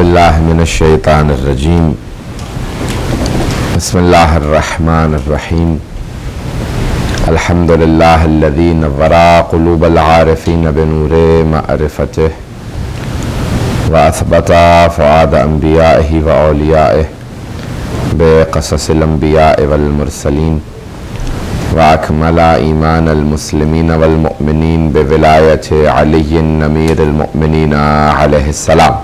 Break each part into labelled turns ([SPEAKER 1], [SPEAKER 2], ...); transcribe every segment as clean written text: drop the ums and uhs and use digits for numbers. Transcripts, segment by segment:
[SPEAKER 1] باللہ من الشیطان الرجیم بسم اللہ الرحمن الرحیم الحمد للہ الذی نور قلوب العارفین بنور معرفتہ واثبت فؤاد انبیائہ واولیائہ بقصص الانبیاء والمرسلین واکمل ایمان المسلمین والمؤمنین بولایت علی امیر المؤمنین علیہ السلام.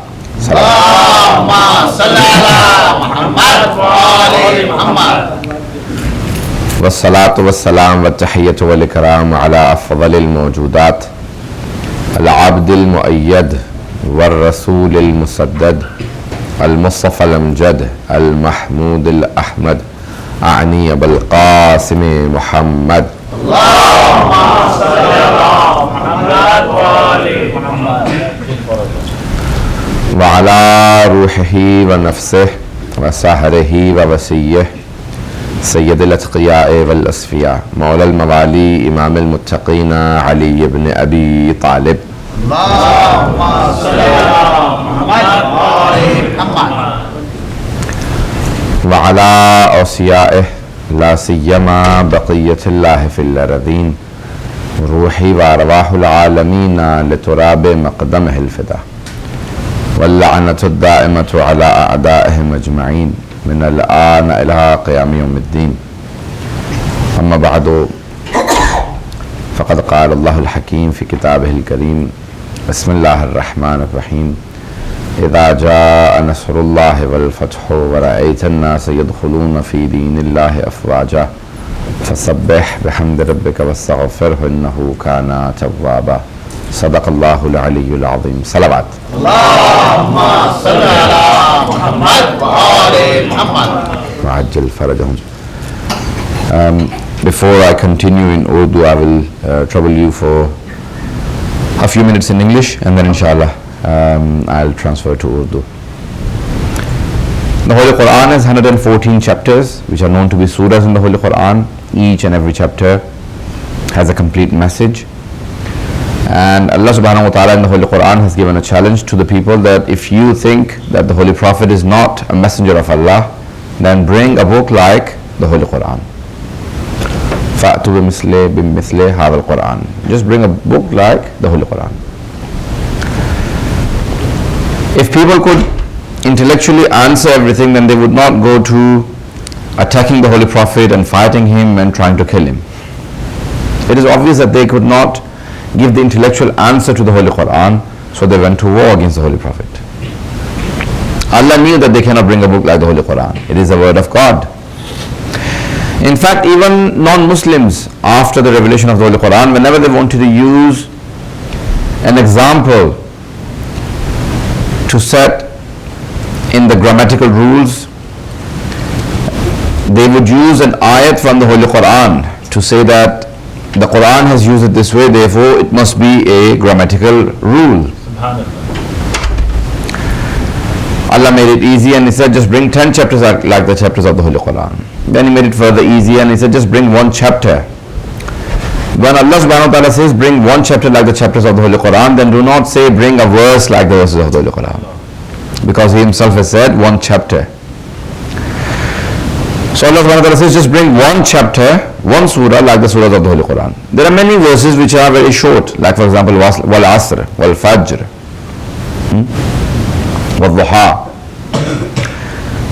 [SPEAKER 2] اللہم صلی علی محمد وآل محمد.
[SPEAKER 1] والصلاة والسلام والتحیۃ والاکرام علی افضل الموجودات العبد المؤید والرسول المسدد المصطفى الامجد المحمود الاحمد اعنی بالقاسم محمد.
[SPEAKER 2] اللہم صلی علی محمد وآل محمد.
[SPEAKER 1] وعلى روحه ونفسه وسحره ووسيه سید الاتقیاء والاصفیاء مولا الموالی امام المتقین علی بن ابی طالب.
[SPEAKER 2] اللہم صلی علی محمد وآل محمد.
[SPEAKER 1] وعلى اوصیائه لا سیما بقیت اللہ فی الارضین روحی وارواح العالمین لتراب مقدمہ الفدا واللعنة الدائمة على أعدائهم أجمعين من الآن إلى قيام يوم الدين. أما بعد فقد قال الله الحكيم في كتابه الكريم بسم الله الرحمن الرحيم إذا جاء نصر الله والفتح ورأيت الناس يدخلون في دين الله أفواجا فسبح بحمد ربك واستغفره إنه كان توابا. صدق اللہ العلی العظیم. صلوات.
[SPEAKER 2] اللہم صلی علی محمد وآل محمد.
[SPEAKER 1] وعجل فرجهم. Before I continue in Urdu, I will trouble you for a few minutes in English and then inshallah I'll transfer to Urdu. The Holy Quran has 114 chapters which are known to be surahs in the Holy Quran. Each and every chapter has a complete message. And Allah subhanahu wa ta'ala in the Holy Quran has given a challenge to the people that if you think that the Holy Prophet is not a messenger of Allah, then bring a book like the Holy Quran. فَأْتُوا بِمِثْلِ هَذَا الْقُرْآنِ. Just bring a book like the Holy Quran. If people could intellectually answer everything, then they would not go to attacking the Holy Prophet and fighting him and trying to kill him. It is obvious that they could not give the intellectual answer to the Holy Quran, so they went to war against the Holy Prophet. Allah knew that they cannot bring a book like the Holy Quran. It is the word of God. In fact, even non-Muslims, after the revelation of the Holy Quran, whenever they wanted to use an example to set in the grammatical rules, they would use an ayat from the Holy Quran to say that the Quran has used it this way, therefore it must be a grammatical rule. Allah made it easy and He said just bring 10 chapters like the chapters of the Holy Quran. Then He made it further easy and He said just bring one chapter. When Allah subhanahu wa ta'ala says bring one chapter like the chapters of the Holy Quran, then do not say bring a verse like the verses of the Holy Quran, because He Himself has said one chapter. So Allah subhanahu wa ta'ala says just bring one chapter, one surah like the surahs of the Holy Quran. There are many verses which are very short, like for example wal asr, wal fajr, wal duha.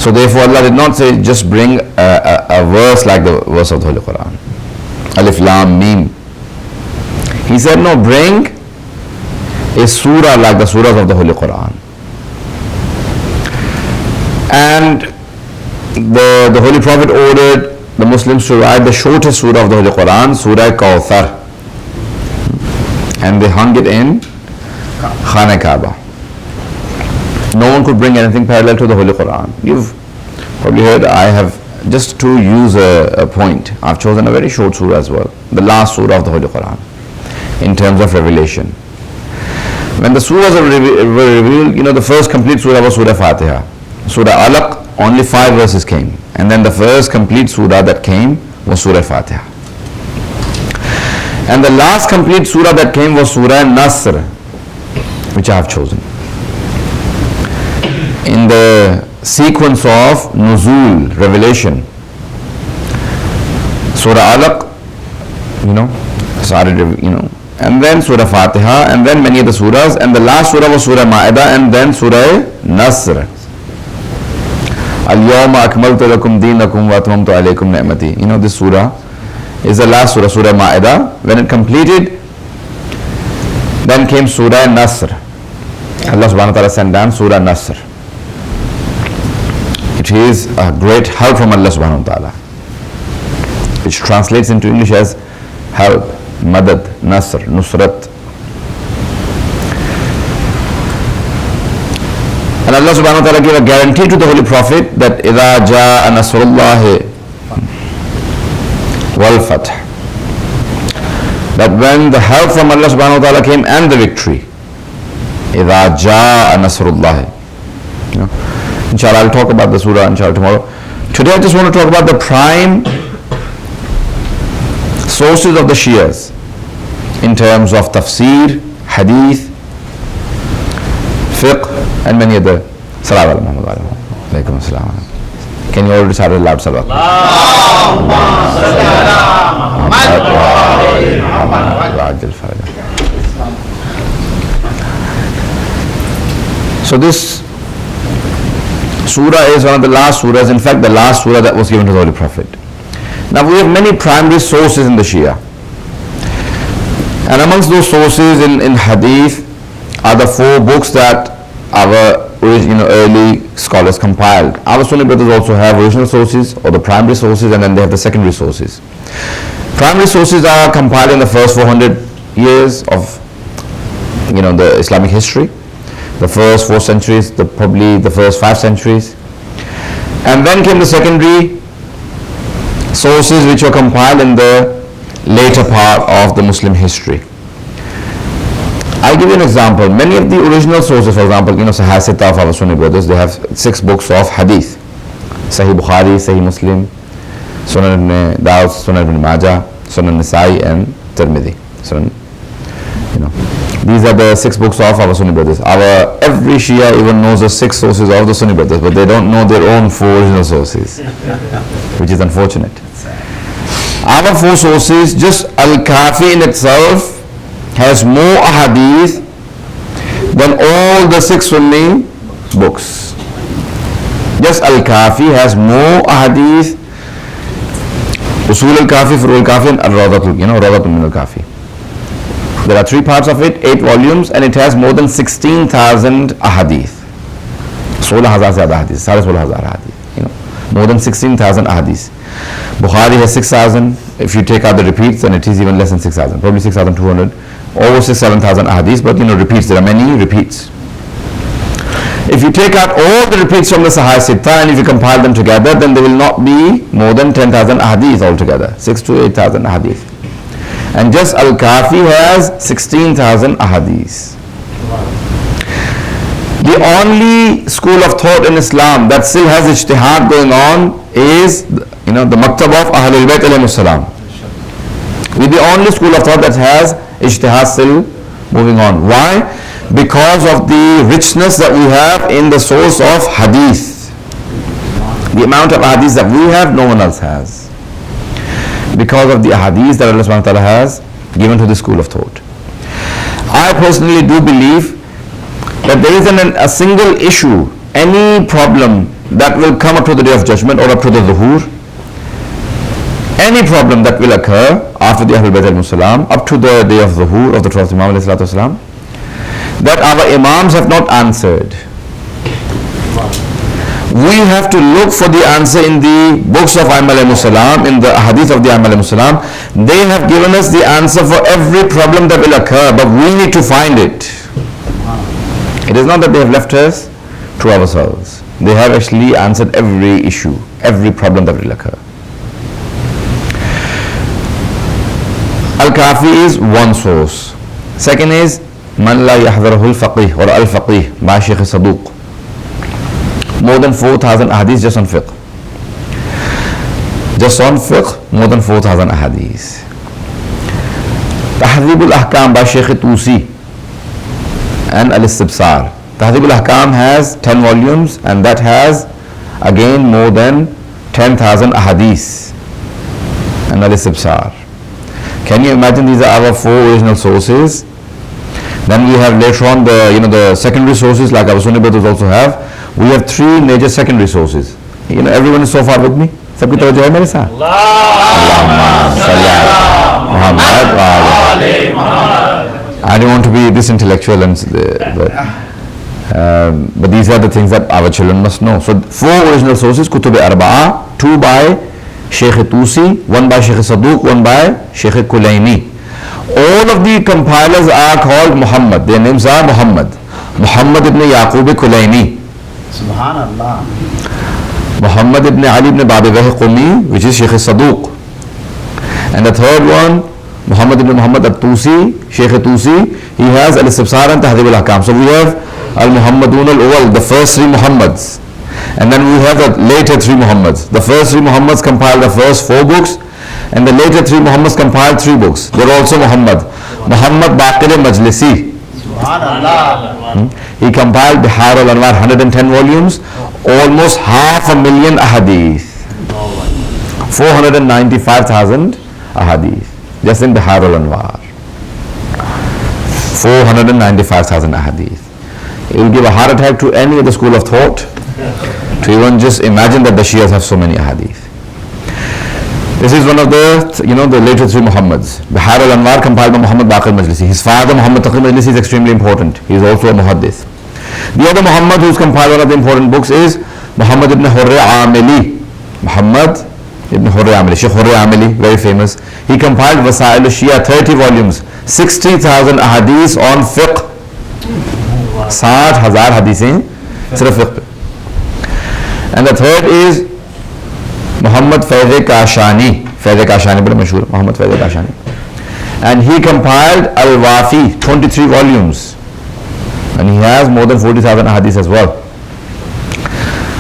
[SPEAKER 1] So therefore Allah did not say just bring a verse like the verse of the Holy Quran. Alif lam mim. He said no, bring a surah like the surahs of the Holy Quran. And the Holy Prophet ordered the Muslims to write the shortest surah of the Holy Quran, Surah Kawthar, and they hung it in Khana Kaaba. No one could bring anything parallel to the Holy Quran. You've probably heard, I have, just to use a point, I've chosen a very short surah as well, the last surah of the Holy Quran, in terms of revelation. When the surahs were revealed, the first complete surah was Surah Fatiha. Surah Alaq, only 5 verses came, and then the first complete surah that came was Surah Fatiha. And the last complete surah that came was Surah Nasr, which I have chosen. in the sequence of nuzul, revelation. Surah Alaq, started, and then Surah Fatiha, and then many of the surahs, and the last surah was Surah Ma'idah, and then Surah Nasr. Al-Yawma akmaltu lakum deenakum wa atmamtu alaykum ni'mati. This surah is the last surah, Surah Ma'idah. When it completed, then came Surah Nasr. Allah subhanahu wa ta'ala sent down Surah Nasr. It is a great help from Allah subhanahu wa ta'ala, which translates into English as help, madad, nasr, nusrat. And Allah subhanahu wa ta'ala gave a guarantee to the Holy Prophet that إِذَا جَاءَ نَصْرُ اللَّهِ وَالْفَتْحِ, that when the help from Allah subhanahu wa ta'ala came and the victory, إِذَا جَاءَ نَصْرُ اللَّهِ. Inshallah, I'll talk about the surah inshallah tomorrow. Today I just want to talk about the prime sources of the Shias in terms of tafsir, hadith, fiqh, and many other. Salawat ala Muhammad wa alaikum assalam. Can you all recite a loud salawat? Allahumma salli ala Muhammad wa ajil faraja. So this surah is one of the last surahs, in fact the last surah that was given to the Holy Prophet. Now we have many primary sources in the Shia, and amongst those sources in hadith are the 4 books that our early scholars compiled. Our Sunni brothers also have original sources, or the primary sources, and then they have the secondary sources. Primary sources are compiled in the first 400 years of the Islamic history, the first 4 centuries, probably the first 5 centuries, and then came the secondary sources which were compiled in the later part of the Muslim history. I'll give you an example. Many of the original sources, for example, Sahih Sittah of our Sunni brothers, they have 6 books of hadith: Sahih Bukhari, Sahih Muslim, Sunan ibn Dawud, Sunan ibn Majah, Sunan Nasa'i, and Tirmidhi. These are the 6 books of our Sunni brothers. Every Shia even knows the 6 sources of the Sunni brothers, but they don't know their own 4 original sources, which is unfortunate. Our 4 sources, just Al-Kafi in itself has more ahadith than all the 6 Sunni books. Just Al-Kafi has more ahadith. Usul Al-Kafi, Furu Al-Kafi, and Al-Rawdatul, Rawdatul min Al-Kafi. There are 3 parts of it, 8 volumes, and it has more than 16,000 ahadith. 16,000 ahadith, 16,000 ahadith, more than 16,000 ahadith. Bukhari has 6,000. If you take out the repeats, then it is even less than 6,000, probably 6,200, over 7,000 ahadith, but repeats, there are many repeats. If you take out all the repeats from the Sahih Sittah and if you compile them together, then there will not be more than 10,000 ahadith altogether, 6,000 to 8,000 ahadith. And just Al-Kafi has 16,000 ahadith. The only school of thought in Islam that still has ijtihad going on is the Maktab of Ahlul Bayt alayhimus salam. We're the only school of thought that has ijtihad still moving on. Why? Because of the richness that we have in the source of hadith. The amount of hadith that we have, no one else has. Because of the hadith that Allah subhanahu wa ta'ala has given to the school of thought. I personally do believe that there isn't a single issue, any problem that will come up to the Day of Judgment or up to the Dhuhr, any problem that will occur after the Ahlul Bayt alayhimus salam, up to the Day of Dhuhr of the Prophet Muhammad alayhi salatu wasalam, that our Imams have not answered. We have to look for the answer in the books of Aimma alayhimus salam, in the hadith of the Aimma alayhimus salam. They have given us the answer for every problem that will occur, but we need to find it. It is not that they have left us to ourselves. They have actually answered every issue, every problem that will occur. Al-Kafi is one source. Second is Man la yahdharuhu al-faqih or al-faqih by Shaykh Saduq. More than 4,000 ahadith just on fiqh. Just on fiqh, more than 4,000 ahadith. Tahdhib al-Ahkam by Shaykh Tusi and Al-Istibsar Tahdhib al-Ahkam has 10 volumes, and that has again more than 10,000 ahadith and al-Istibsar. Can you imagine? These are our 4 original sources. Then we have later on the secondary sources, like our Sunni brothers also have. We have 3 major secondary sources. Everyone is so far with me? Sabki tawajjuh hai mere saath? Allahumma salli ala Muhammad wa ali Muhammad. I don't want to be this intellectual, but these are the things that our children must know. So 4 original sources, Kutub Arba'a, 2 by Shaykh Tusi, 1 by Shaykh Saduq, 1 by Shaykh Kulaini. All of the compilers are called Muhammad. Their names are Muhammad. Muhammad ibn Yaqub Kulaini.
[SPEAKER 2] Subhanallah.
[SPEAKER 1] Muhammad ibn Ali ibn Babigh Qumi, which is Shaykh Saduq. And the third one, Muhammad ibn Muhammad al-Tusi, Shaykh Tusi, he has al-Istibsar and Tahdhib al-Ahkam. So we have al-Muhammadun al-Awwal, the first 3 Muhammads. And then we have the later 3 Muhammads. The first 3 Muhammads compiled the first 4 books, and the later 3 Muhammads compiled 3 books. They're also Muhammad. Muhammad Baqir Majlisi.
[SPEAKER 2] Subhanallah.
[SPEAKER 1] He compiled Bihar al-Anwar, 110 volumes, almost 500,000 ahadith. 495,000 ahadith. Just in Bihar al-Anwar. 495,000 ahadith. It will give a heart attack to any other school of thought to even just imagine that the Shias have so many ahadith. This is one of the later 3 Muhammads. Bihar al-Anwar compiled by Muhammad Baqir Majlisi. His father Muhammad Taqi Majlisi is extremely important. He is also a muhaddith. The other Muhammad who's compiled one of the important books is Muhammad ibn Hurri Amili. Muhammad ibn Hurri Amili, Shaykh Hurri Amili, very famous. He compiled Wasail al-Shia, 30 volumes, 60,000 ahadith on fiqh. 60,000 hadithin sirf fiqh. And the third is Muhammad Faiz Kashani. Faiz Kashani bada mashhoor, Muhammad Faiz Kashani. And he compiled Al-Wafi, 23 volumes. And he has more than 40,000 ahadith as well.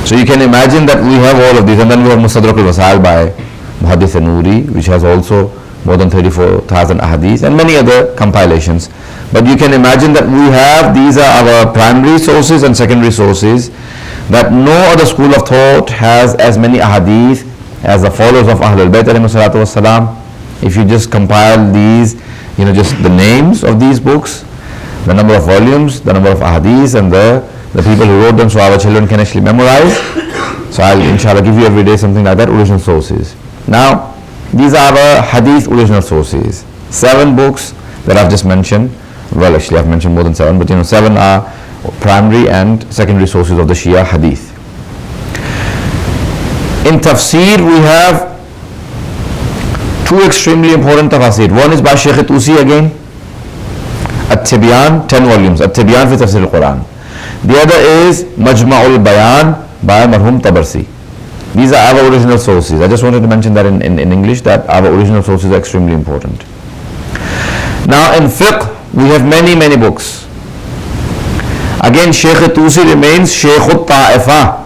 [SPEAKER 1] So you can imagine that we have all of these. And then we have Mustadrak al-Wasail by Muhaddith Noori, which has also more than 34,000 ahadith and many other compilations. But you can imagine that we have, these are our primary sources and secondary sources, that no other school of thought has as many ahadith as the followers of Ahlul Bayt alayhi salatu wassalam. If you just compile these, just the names of these books, the number of volumes, the number of ahadith, and the people who wrote them, so our children can actually memorize. So I'll inshallah give you every day something like that, original sources. Now, these are our hadith original sources. 7 books that I've just mentioned. Well, actually I've mentioned more than 7, but 7 are primary and secondary sources of the Shia hadith. In tafsir we have 2 extremely important tafsir. One is by Shaykh Tusi again, At-Tibyan, 10 volumes, At-Tibyan fi Tafsir al-Quran. The other is Majma'ul Bayan by Marhum Tabarsi. These are our original sources. I just wanted to mention that in English, that our original sources are extremely important. Now in fiqh we have many books. Again, Shaykh Tusi remains Shaykh al-Ta'ifa.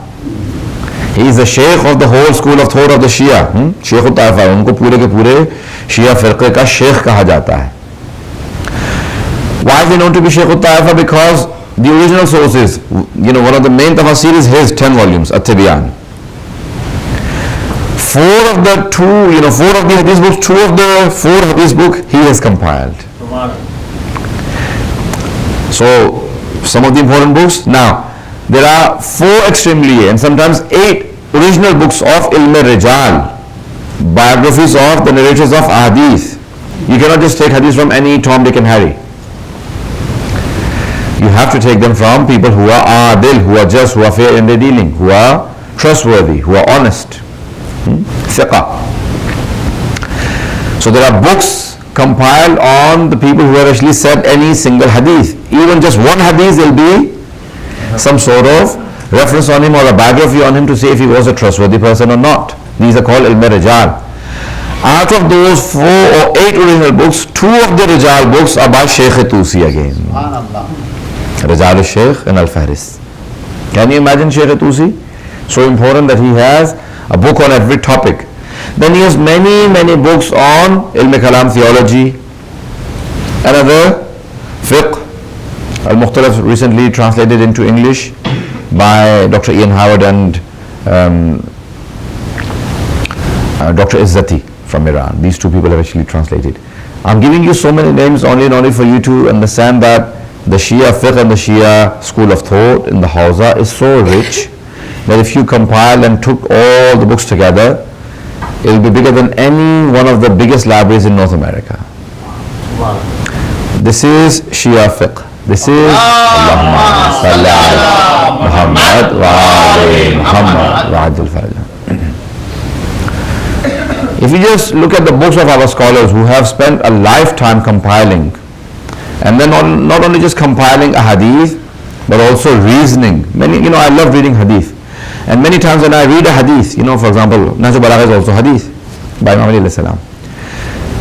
[SPEAKER 1] He is the Shaykh of the whole school of thought of the Shia. Shaykh al-Ta'ifa, unko pure ke pure Shia firqe ka Shaykh kaha jata hai. Why is he known to be Shaykh al-Ta'ifa? Because the original sources, one of the main tafsir is his 10 volumes, At-Tibyan. 4 of the hadith books, 2 of the 4 hadith book he has compiled. So, some of the important books. Now, there are 4 extremely and sometimes 8 original books of Ilm-e-Rijal, biographies of the narrators of hadith. You cannot just take hadith from any Tom, Dick and Harry. You have to take them from people who are adil, who are just, who are fair in their dealing, who are trustworthy, who are honest. Thiqa. So there are books compiled on the people who have actually said any single hadith. Even just one hadith, there will be some sort of reference on him or a biography on him to say if he was a trustworthy person or not. These are called Ilm-e-Rijal. Out of those 4 or 8 original books, 2 of the Rijal books are by Shaykh Tusi again. Rijal al-Shaykh and Al-Fahris. Can you imagine Shaykh Tusi? So important that he has a book on every topic. Then he has many books on Ilm-e-Kalam theology, another fiqh, Al-Mukhtalaf recently translated into English by Dr. Ian Howard and Dr. Izzati from Iran. These two people have actually translated. I'm giving you so many names only for you to understand that the Shia fiqh and the Shia school of thought in the Hawza is so rich that if you compile and took all the books together, it will be bigger than any one of the biggest libraries in North America. This is Shia fiqh. This is Allahumma salli ala Muhammad wa ali Muhammad wa ajil farajah. If you just look at the books of our scholars who have spent a lifetime compiling, and then not only just compiling a hadith, but also reasoning. I love reading hadith. And many times when I read a hadith, for example, Nahj al-Balagha is also hadith by Imam Ali alayhi salam.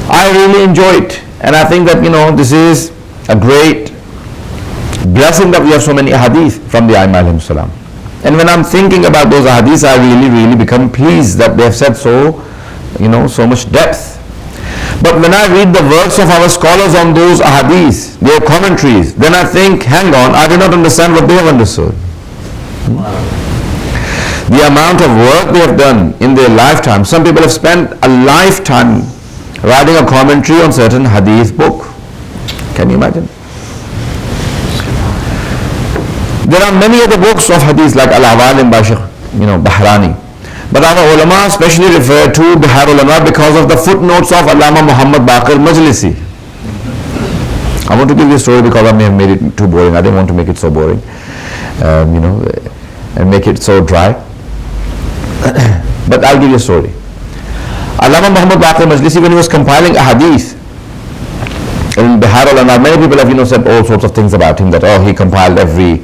[SPEAKER 1] I really enjoy it. And I think that, this is a great blessing that we have so many hadith from the Aimma alayhi salam. And when I'm thinking about those hadiths, I really become pleased that they have said so much depth. But when I read the works of our scholars on those hadiths, their commentaries, then I think, hang on, I do not understand what they have understood. The amount of work they have done in their lifetime. Some people have spent a lifetime writing a commentary on certain hadith book. Can you imagine? There are many other books of hadith like Al-Awalim by Shaykh, Bahrani. But our ulama especially refer to Bihar ulama because of the footnotes of Allama Muhammad Baqir Majlisi. I want to give you a story because I may have made it too boring. I didn't want to make it so boring, and make it so dry. But I'll give you a story. Allama Muhammad Baqir Majlisi, when he was compiling a hadith in Bihar ulama, many people have said all sorts of things about him, that he compiled every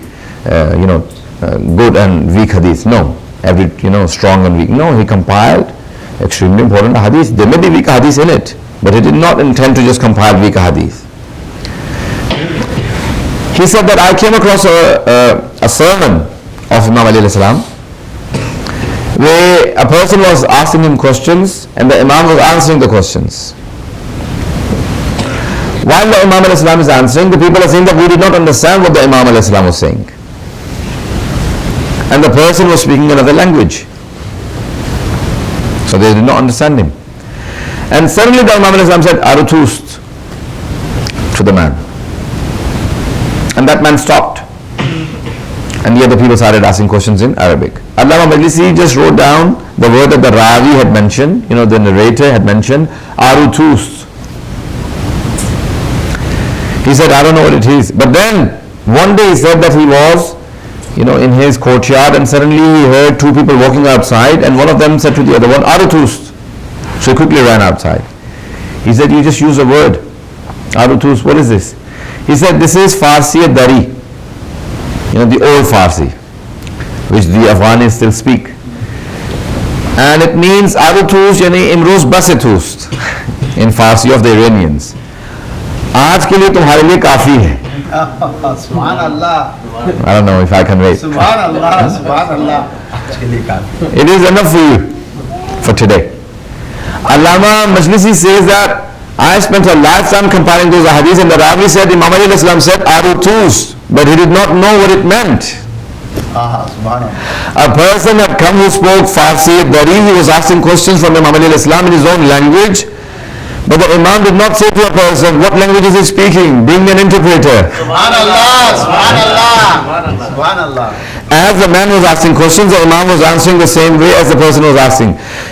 [SPEAKER 1] good and weak hadith. No. Every strong and weak. No, he compiled extremely important hadith. There may be weak hadith in it, but he did not intend to just compile weak hadith. He said that I came across a sermon of Imam Ali alayhi salam where a person was asking him questions and the Imam was answering the questions. While the Imam alayhi salam is answering, the people are saying that we did not understand what the Imam alayhi salam was saying. And the person was speaking another language. So they did not understand him. And suddenly the Imam alayhi salam said, Arutust, to the man. And that man stopped. And the other people started asking questions in Arabic. Allama Majlisi just wrote down the word that the Ravi had mentioned, the narrator had mentioned, Arutust. He said, I don't know what it is. But then, one day he said that he was in his courtyard, and suddenly he heard two people walking outside, and one of them said to the other one, Arutust. So he quickly ran outside. He said, you just use a word. Arutust, what is this? He said, this is Farsi Dari. The old Farsi, which the Afghanis still speak. And it means Arutust, yani Imruz Basetust, in Farsi of the Iranians. Aaj ke liye tumhare liye kafi hai.
[SPEAKER 2] Subhanallah.
[SPEAKER 1] I don't know if I can wait.
[SPEAKER 2] Subhanallah. Subhanallah.
[SPEAKER 1] It is enough for you for today. Allama Majlisi says that I spent a lifetime compiling those hadiths, and the Ravi said, Imam Ali alayhi salam said Arutust, but he did not know what it meant. A person had come who spoke Farsi Dari, he was asking questions from Imam Ali alayhi salam in his own language. But the Imam did not say to a person, what language is he speaking? Bring me an interpreter.
[SPEAKER 2] Subhanallah, subhanallah, subhanallah.
[SPEAKER 1] As the man was asking questions, the Imam was answering the same way as the person was asking.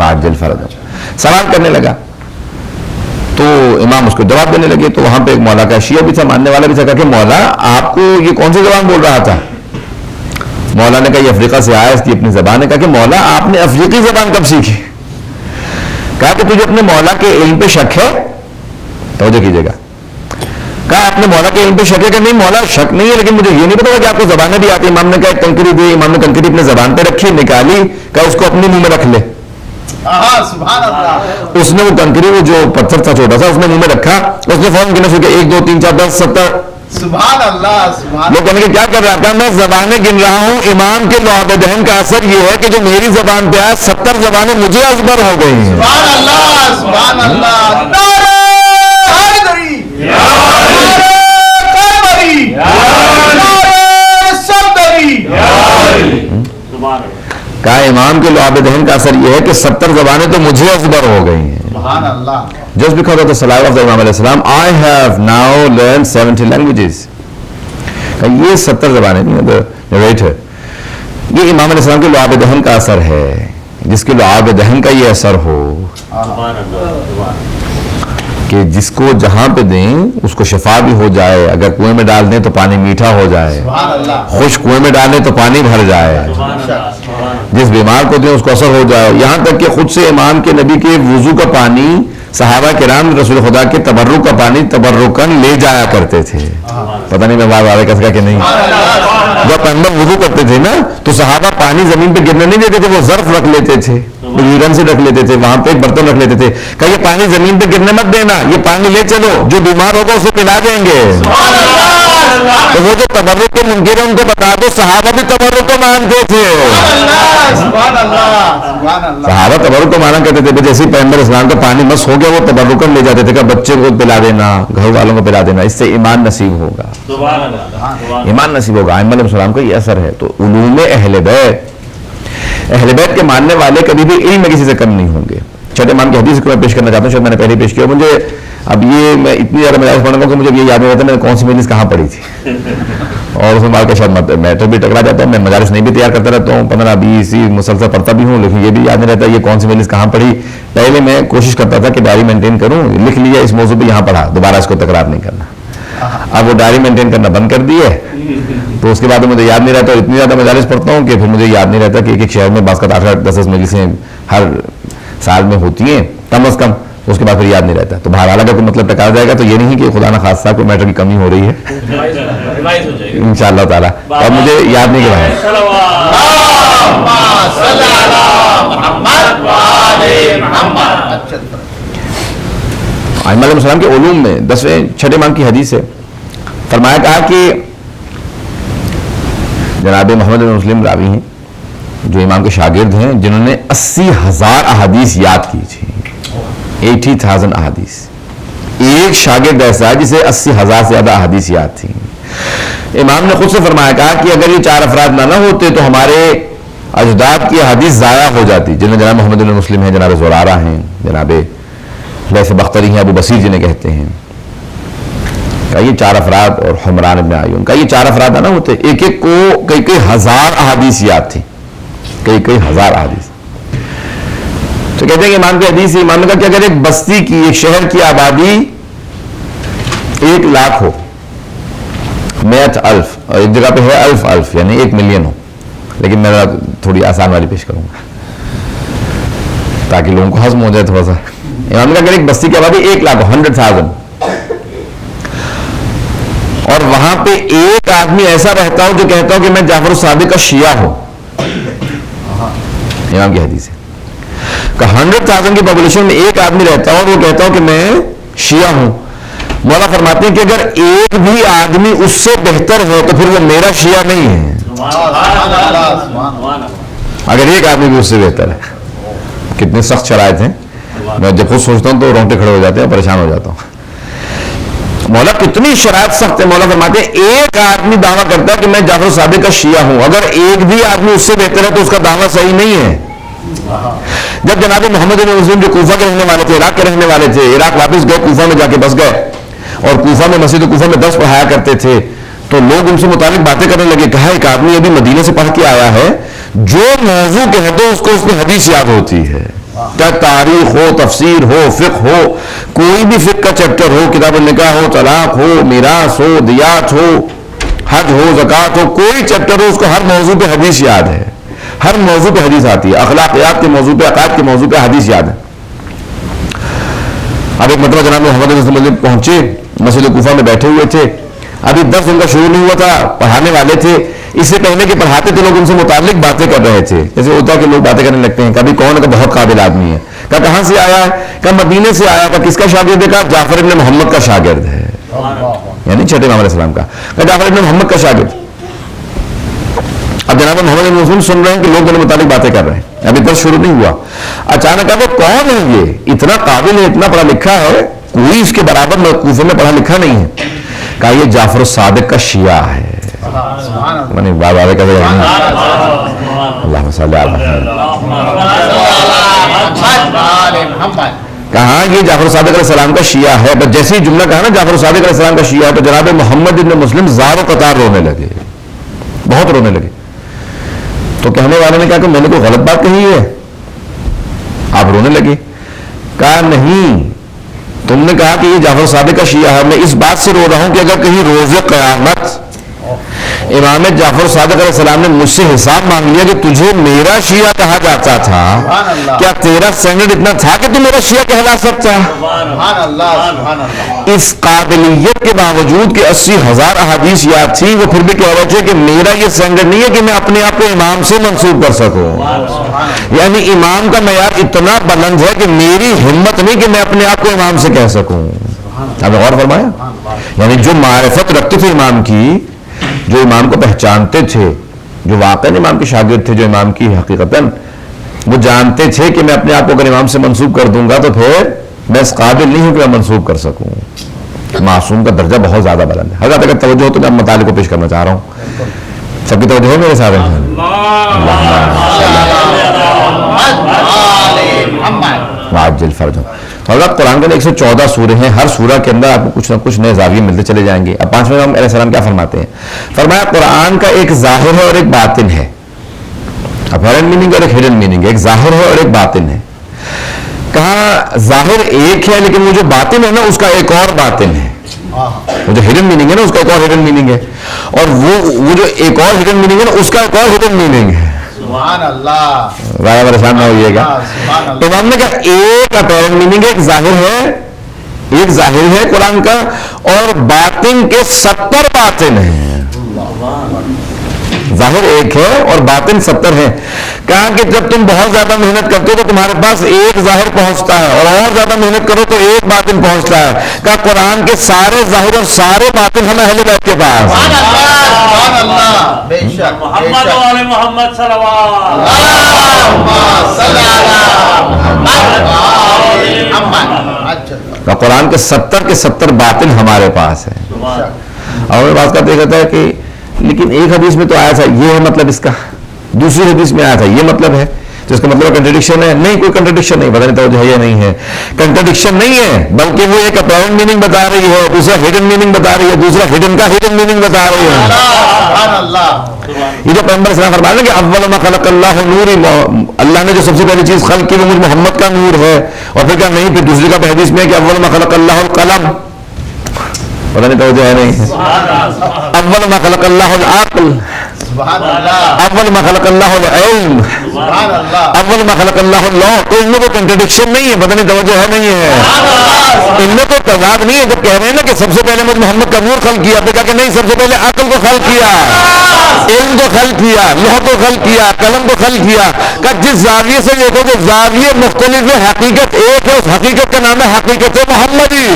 [SPEAKER 1] وعجل فرجهم. سوال کرنے لگا تو امام اس کو جواب دینے لگے. تو وہاں پہ ایک مولا کا شیعہ بھی تھا, ماننے والا بھی تھا, کہا کہ مولا آپ کو یہ کون سی زبان بول رہا تھا؟ مولا نے کہا یہ افریقہ سے آیا, اس کی اپنی زبان ہے. کہا کہ مولا آپ نے افریقی زبان کب سیکھی؟ کہا کہ تجھے اپنے مولا کے علم پہ شک ہے؟ توجہ کیجیے گا. کہا آپ نے مولا کے علم پہ شک ہے؟ کہ نہیں مولا شک نہیں ہے, لیکن مجھے یہ نہیں پتا کہ آپ کو زبانیں بھی آتی. امام نے کہا ایک کنکری دی, امام نے کنکری اپنے زبان پہ رکھی, نکالی, کہا اس کو اپنے منہ میں رکھ لے.
[SPEAKER 2] سبحان اللہ.
[SPEAKER 1] اس نے وہ کنکری, وہ جو پتھر تھا چھوٹا سا, اس نے منہ میں رکھا. اس نے فوراً گنا شروع کیا, 1 2 3 4 10 70.
[SPEAKER 2] سبحان اللہ. سبحان
[SPEAKER 1] لوگ کہنے کے کیا کر رہا تھا؟ میں زبانیں گن رہا ہوں. امام کے لعاب دہن کا اثر یہ ہے کہ جو میری زبان پہ آیا 70 زبانیں مجھے ازبر ہو گئی ہیں.
[SPEAKER 2] سبحان اللہ. سبحان اللہ. نعرہ حیدری, نعرہ قیمری, نعرہ صدری.
[SPEAKER 1] کہا امام کے لعاب دہن کا اثر یہ ہے کہ 70 زبانیں تو مجھے ازبر ہو گئی ہیں.
[SPEAKER 2] سبحان اللہ.
[SPEAKER 1] Just because of the salah of the Imam alayhi salam, I have now learned 70 languages. یہ 70 زبانیں نہیں, the narrator, یہ امام علیہ السلام کے لعاب دہن کا اثر ہے. جس کے لعاب دہن کا یہ اثر ہو کہ جس کو جہاں پہ دیں اس کو شفا بھی ہو جائے, اگر کنویں میں ڈال دیں تو پانی میٹھا ہو جائے,
[SPEAKER 2] سبحان اللہ.
[SPEAKER 1] خشک کنویں میں ڈالیں تو پانی بھر جائے, جس بیمار کو دیں اس کو اثر ہو جائے. یہاں تک کہ خود سے امام کے نبی کے وضو کا پانی صحابہ کرام رسول خدا کے تبرک کا پانی تبرکن لے جایا کرتے تھے. پتہ نہیں میں بات آ رہا کہ نہیں, جب پیغمبر وضو کرتے تھے نا تو صحابہ پانی زمین پہ گرنے نہیں دیتے تھے, وہ ظرف رکھ لیتے تھے, یورن سے رکھ لیتے تھے, وہاں پہ ایک برتن رکھ لیتے تھے. کہ یہ پانی زمین پہ گرنے مت دینا, یہ پانی لے چلو, جو بیمار ہوگا اسے پلا دیں گے. تو وہ جو تبرک کے منکر ہیں ان کو بتا دو صحابہ بھی تبرک کو مانتے تھے.
[SPEAKER 2] سبحان اللہ. سبحان اللہ.
[SPEAKER 1] صحابہ تبرک کو مانا کرتے تھے. جیسے پیغمبر اسلام کا پانی مس ہو گیا وہ تبرکن لے جاتے تھے کہ بچے کو پلا دینا, گھر والوں کو پلا دینا, اس سے ایمان نصیب ہوگا. ایمان نصیب ہوگا. ائمہ علیہ السلام کا یہ اثر ہے. تو علوم اہل بیت کے ماننے والے کبھی بھی علم میں کسی سے کم نہیں ہوں گے. چھٹے امام کی حدیث کو میں پیش کرنا چاہتا ہوں, شاید میں نے پہلے پیش کیا. مجھے اب یہ میں اتنی زیادہ مجالس پڑھنے کو کہ مجھے یہ یاد نہیں رہتا میں نے کون سی مجلس کہاں پڑھی تھی, اور اس میں بار کا شاید میٹر بھی ٹکرا جاتا ہوں. میں مجالس نہیں بھی تیار کرتا رہتا ہوں, 15-20 مسلسل پڑھتا بھی ہوں, لیکن یہ بھی یاد نہیں رہتا یہ کون سی مجلس کہاں پڑھی. پہلے میں کوشش کرتا تھا کہ ڈائری مینٹین کروں, لکھ لیا اس موضوع پہ یہاں پڑھا, دوبارہ اس کو تکرار نہیں کرنا. اب وہ ڈائری مینٹین کرنا بند کر دی ہے, تو اس کے بعد مجھے یاد نہیں رہتا. اور اتنی زیادہ مجالس پڑھتا ہوں کہ پھر مجھے یاد نہیں رہتا کہ ایک ایک شہر میں بعض کا 8-10 مجلسیں ہر سال میں ہوتی ہیں کم از کم, اس کے بعد پھر یاد نہیں رہتا. تو بہرحال اگر کوئی مطلب ٹکرا جائے گا تو یہ نہیں کہ خدا نہ خاصہ کوئی میٹر کی کمی ہو رہی ہے, انشاءاللہ تعالیٰ. اور مجھے یاد نہیں کہ ائمہ علیہ السلام کے علوم میں 10ویں چھٹے امام کی حدیث ہے. فرمایا کہا کہ جناب محمد بن مسلم راوی ہیں جو امام کے شاگرد ہیں, جنہوں نے 80,000 احادیث یاد کی تھی. 80,000 احادیث. ایک شاگرد ایسا ہے جسے 80,000 سے زیادہ احادیث یاد تھی. امام نے خود سے فرمایا کہا کہ اگر یہ 4 افراد نہ ہوتے تو ہمارے اجداد کی احادیث ضائع ہو جاتی, جنہیں جناب محمد بن مسلم ہیں, جناب زرارہ ہیں, جناب لیث بختری ہیں, ابو بصیر جنہیں کہتے ہیں. کہ یہ 4 افراد, اور حمران ابن عیون کا یہ 4 افراد نہ ہوتے, ایک ایک کو کئی ہزار احادیث یاد تھی, کئی ہزار احادیث. تو کہتے ہیں کہ امام کی حدیث, امام نے کہا کہ اگر ایک بستی کی, ایک شہر کی آبادی 1,00,000 ہو, 100,000, اور ایک جگہ پہ ہے 1,000,000 یعنی 1 ملین ہو, لیکن میں تھوڑی آسان والی پیش کروں گا تاکہ لوگوں کو ہضم ہو جائے تھوڑا سا. امام نے کہا کہ ایک بستی کی آبادی 1,00,000 ہو, 100,000, اور وہاں پہ ایک آدمی ایسا رہتا ہو جو کہتا ہو کہ میں جعفر الصادق کا شیعہ ہوں. امام کی حدیث ہے کہ 100,000 کی پاپولیشن میں ایک آدمی رہتا ہو اور وہ کہتا ہو کہ میں شیعہ ہوں. مولا فرماتے ہیں کہ اگر ایک بھی آدمی اس سے بہتر ہو تو پھر وہ میرا شیعہ نہیں ہے. اگر ایک آدمی بھی اس سے بہتر ہے. کتنے سخت شرائط ہیں, میں جب خود سوچتا ہوں تو رونگٹے کھڑے ہو جاتے ہیں, پریشان ہو جاتا ہوں. مولا کتنی شرائط سخت ہے. مولا فرماتے ہیں ایک آدمی دعویٰ کرتا ہے کہ میں جعفر صادق کا شیعہ ہوں, اگر ایک بھی آدمی اس سے بہتر ہے تو اس کا دعویٰ صحیح نہیں ہے. جب جناب محمد بن مسلم جو کوفہ کے رہنے والے تھے, عراق کے رہنے والے تھے, عراق واپس گئے, کوفہ میں جا کے بس گئے, اور کوفہ میں مسجد کوفہ میں 10 پڑھایا کرتے تھے, تو لوگ ان سے متعلق باتیں کرنے لگے. کہا ایک آدمی ابھی مدینے سے پڑھ کے آیا ہے, جو موضوع کہہ دو اس کو اس میں حدیث یاد ہوتی ہے. کیا تاریخ ہو, تفسیر ہو, فقہ ہو, کوئی بھی فقہ کا چیپٹر ہو, کتاب النکاح ہو, طلاق ہو, میراث ہو, دیات ہو, حج ہو, زکوٰۃ ہو, کوئی چیپٹر ہو, اس کو ہر موضوع پہ حدیث یاد ہے. ہر موضوع پہ حدیث آتی ہے. اخلاقیات کے موضوع پہ, عقائد کے موضوع پہ حدیث یاد ہے. اب ایک مرتبہ جناب محمد رسول اللہ پہنچے, مسجد کوفہ میں بیٹھے ہوئے تھے. ابھی درس ان کا شروع نہیں ہوا تھا, پڑھانے والے تھے. اس سے پہلے کہ پڑھاتے تھے لوگ ان سے متعلق باتیں کر رہے تھے. جیسے ہوتا ہے کہ لوگ باتیں کرنے لگتے ہیں, کبھی کون ہے, بہت قابل آدمی ہے, کہاں سے آیا ہے, کہ مدینے سے آیا, کس کا شاگرد ہے, کہا جعفر ابن محمد کا شاگرد ہے, یعنی چھٹے امام علیہ السلام کا. کہا جعفر ابن محمد کا شاگرد. اب جناب محمد بن مسلم سن رہے ہیں کہ لوگ میرے متعلق باتیں کر رہے ہیں, ابھی درس شروع نہیں ہوا. اچانک اب کون ہے یہ, اتنا قابل ہے, اتنا پڑھا لکھا ہے, کوئی اس کے برابر کوفے میں پڑھا لکھا نہیں ہے. کہا یہ جعفر الصادق کا شیعہ ہے. اللہ صلی اللہ کہاں یہ جعفر الصادق علیہ السلام کا شیعہ ہے. بس جیسے ہی جملہ کہا نا جعفر الصادق علیہ السلام کا شیعہ ہے, تو جناب محمد بن مسلم زار و قطار رونے لگے, بہت رونے لگے. تو کہنے والے نے کہا کہ میں نے کوئی غلط بات کہی ہے, آپ رونے لگے. کہا نہیں, تم نے کہا کہ یہ جعفر صادق کا شیعہ ہے, میں اس بات سے رو رہا ہوں کہ اگر کہیں روز قیامت امام جعفر صادق علیہ السلام نے مجھ سے حساب مانگ لیا کہ تجھے میرا شیعہ کہا جاتا تھا, کیا تیرا سٹینڈرڈ اتنا تھا کہ تم میرا شیعہ کہلا سکتا ہے؟ اس قابلیت کے باوجود کہ 80,000 احادیث یاد تھی, وہ پھر بھی کہہ رہے تھے کہ میرا یہ سٹینڈرڈ نہیں ہے کہ میں اپنے آپ کو امام سے منسوب کر سکوں. یعنی امام کا معیار اتنا بلند ہے کہ میری ہمت نہیں کہ میں اپنے آپ کو امام سے کہہ سکوں. اب غور فرمایا, یعنی جو معرفت رکھتے تھے امام کی, جو امام کو پہچانتے تھے, جو واقعاً امام کے شاگرد تھے, جو امام کی حقیقتاً وہ جانتے تھے کہ میں اپنے آپ کو اگر امام سے منسوب کر دوں گا تو پھر میں اس قابل نہیں ہوں کہ میں منسوب کر سکوں. معصوم کا درجہ بہت زیادہ بلند ہے. حضرت اگر توجہ ہو تو میں مطالعے کو پیش کرنا چاہ رہا ہوں. سب کی توجہ ہو میرے ساتھ؟ عاجل فرج. حضرت قرآن کے 114 سورے ہیں, ہر سورہ کے اندر آپ کو کچھ نہ کچھ نئے زاویے ملتے چلے جائیں گے. اب 5ویں امام علیہ السلام کیا فرماتے ہیں؟ فرمایا قرآن کا ایک ظاہر ہے اور ایک باطن ہے. اپیرنٹ میننگ اور ایک ہڈن میننگ ہے, ایک ظاہر ہے اور ایک باطن ہے. کہا ظاہر ایک ہے لیکن وہ جو باطن ہے نا اس کا ایک اور باطن ہے. وہ جو ہڈن میننگ ہے نا اس کا ایک اور ہڈن میننگ ہے, اور وہ جو ایک اور ہڈن میننگ ہے نا اس کا ایک اور ہڈن میننگ ہے.
[SPEAKER 2] سبحان اللہ,
[SPEAKER 1] ذرا پریشان نہ ہوئیے گا. امام نے کہا ایک اپیرنٹ میننگ ہے, ایک ظاہر ہے قرآن کا, اور باطن کے 70 باطن ہیں. ظاہر ایک ہے اور باطن 70 ہے. کہا کہ جب تم بہت زیادہ محنت کرتے ہو تو تمہارے پاس ایک ظاہر پہنچتا ہے, اور زیادہ محنت کرو تو ایک باطن پہنچتا ہے. کہا قرآن کے سارے ظاہر اور سارے باطن ہمیں اہل بیت کے پاس.
[SPEAKER 3] محمد والے محمد صلوات.
[SPEAKER 1] قرآن کے 70 باطن ہمارے پاس ہے. اور بات کا دیکھا ہے کہ لیکن ایک حدیث میں تو آیا تھا یہ ہے مطلب اس کا, دوسری حدیث میں آیا تھا یہ مطلب ہے, تو اس کا مطلب کنٹرڈکشن ہے. نہیں, کوئی کنٹرڈکشن نہیں, پتہ نہیں توجہ ہے یا نہیں ہے. کنٹرڈکشن نہیں ہے, بلکہ وہ ایک اپیرنٹ میننگ بتا رہی ہے, دوسرا ہڈن میننگ بتا رہی ہے, دوسرا ہڈن کا ہڈن میننگ بتا رہی ہے. یہ جو پیغمبر صلی اللہ علیہ وسلم فرمایا نا کہ اول ما خلق اللہ نوری, اللہ نے جو سب سے پہلی چیز خلق کی وہ مجھ محمد کا نور ہے. اور پھر کیا نہیں, پھر دوسری کا حدیث میں ہے کہ اول ما خلق اللہ القلم, پتہ نہیں توجہ ہے نہیں ہے. اول ما خلق اللہ العقل, اول ما خلق اللہ العلم, اول ما خلق اللہ اللوح. تو ان میں کوئی کنٹرڈکشن نہیں ہے, پتہ نہیں توجہ ہے نہیں ہے. ان میں کوئی تضاد نہیں ہے. جب کہہ رہے ہیں نا کہ سب سے پہلے مجھ محمد کا نور خلق کیا, تو کہا کہ نہیں, سب سے پہلے عقل کو خلق کیا, علم کو خلق کیا, لوح کو خلق کیا, قلم کو خلق کیا. کہ جس زاویے سے دیکھو کہ زاویے مختلف ہے, حقیقت ایک ہے, اس حقیقت کا نام ہے حقیقت محمدی.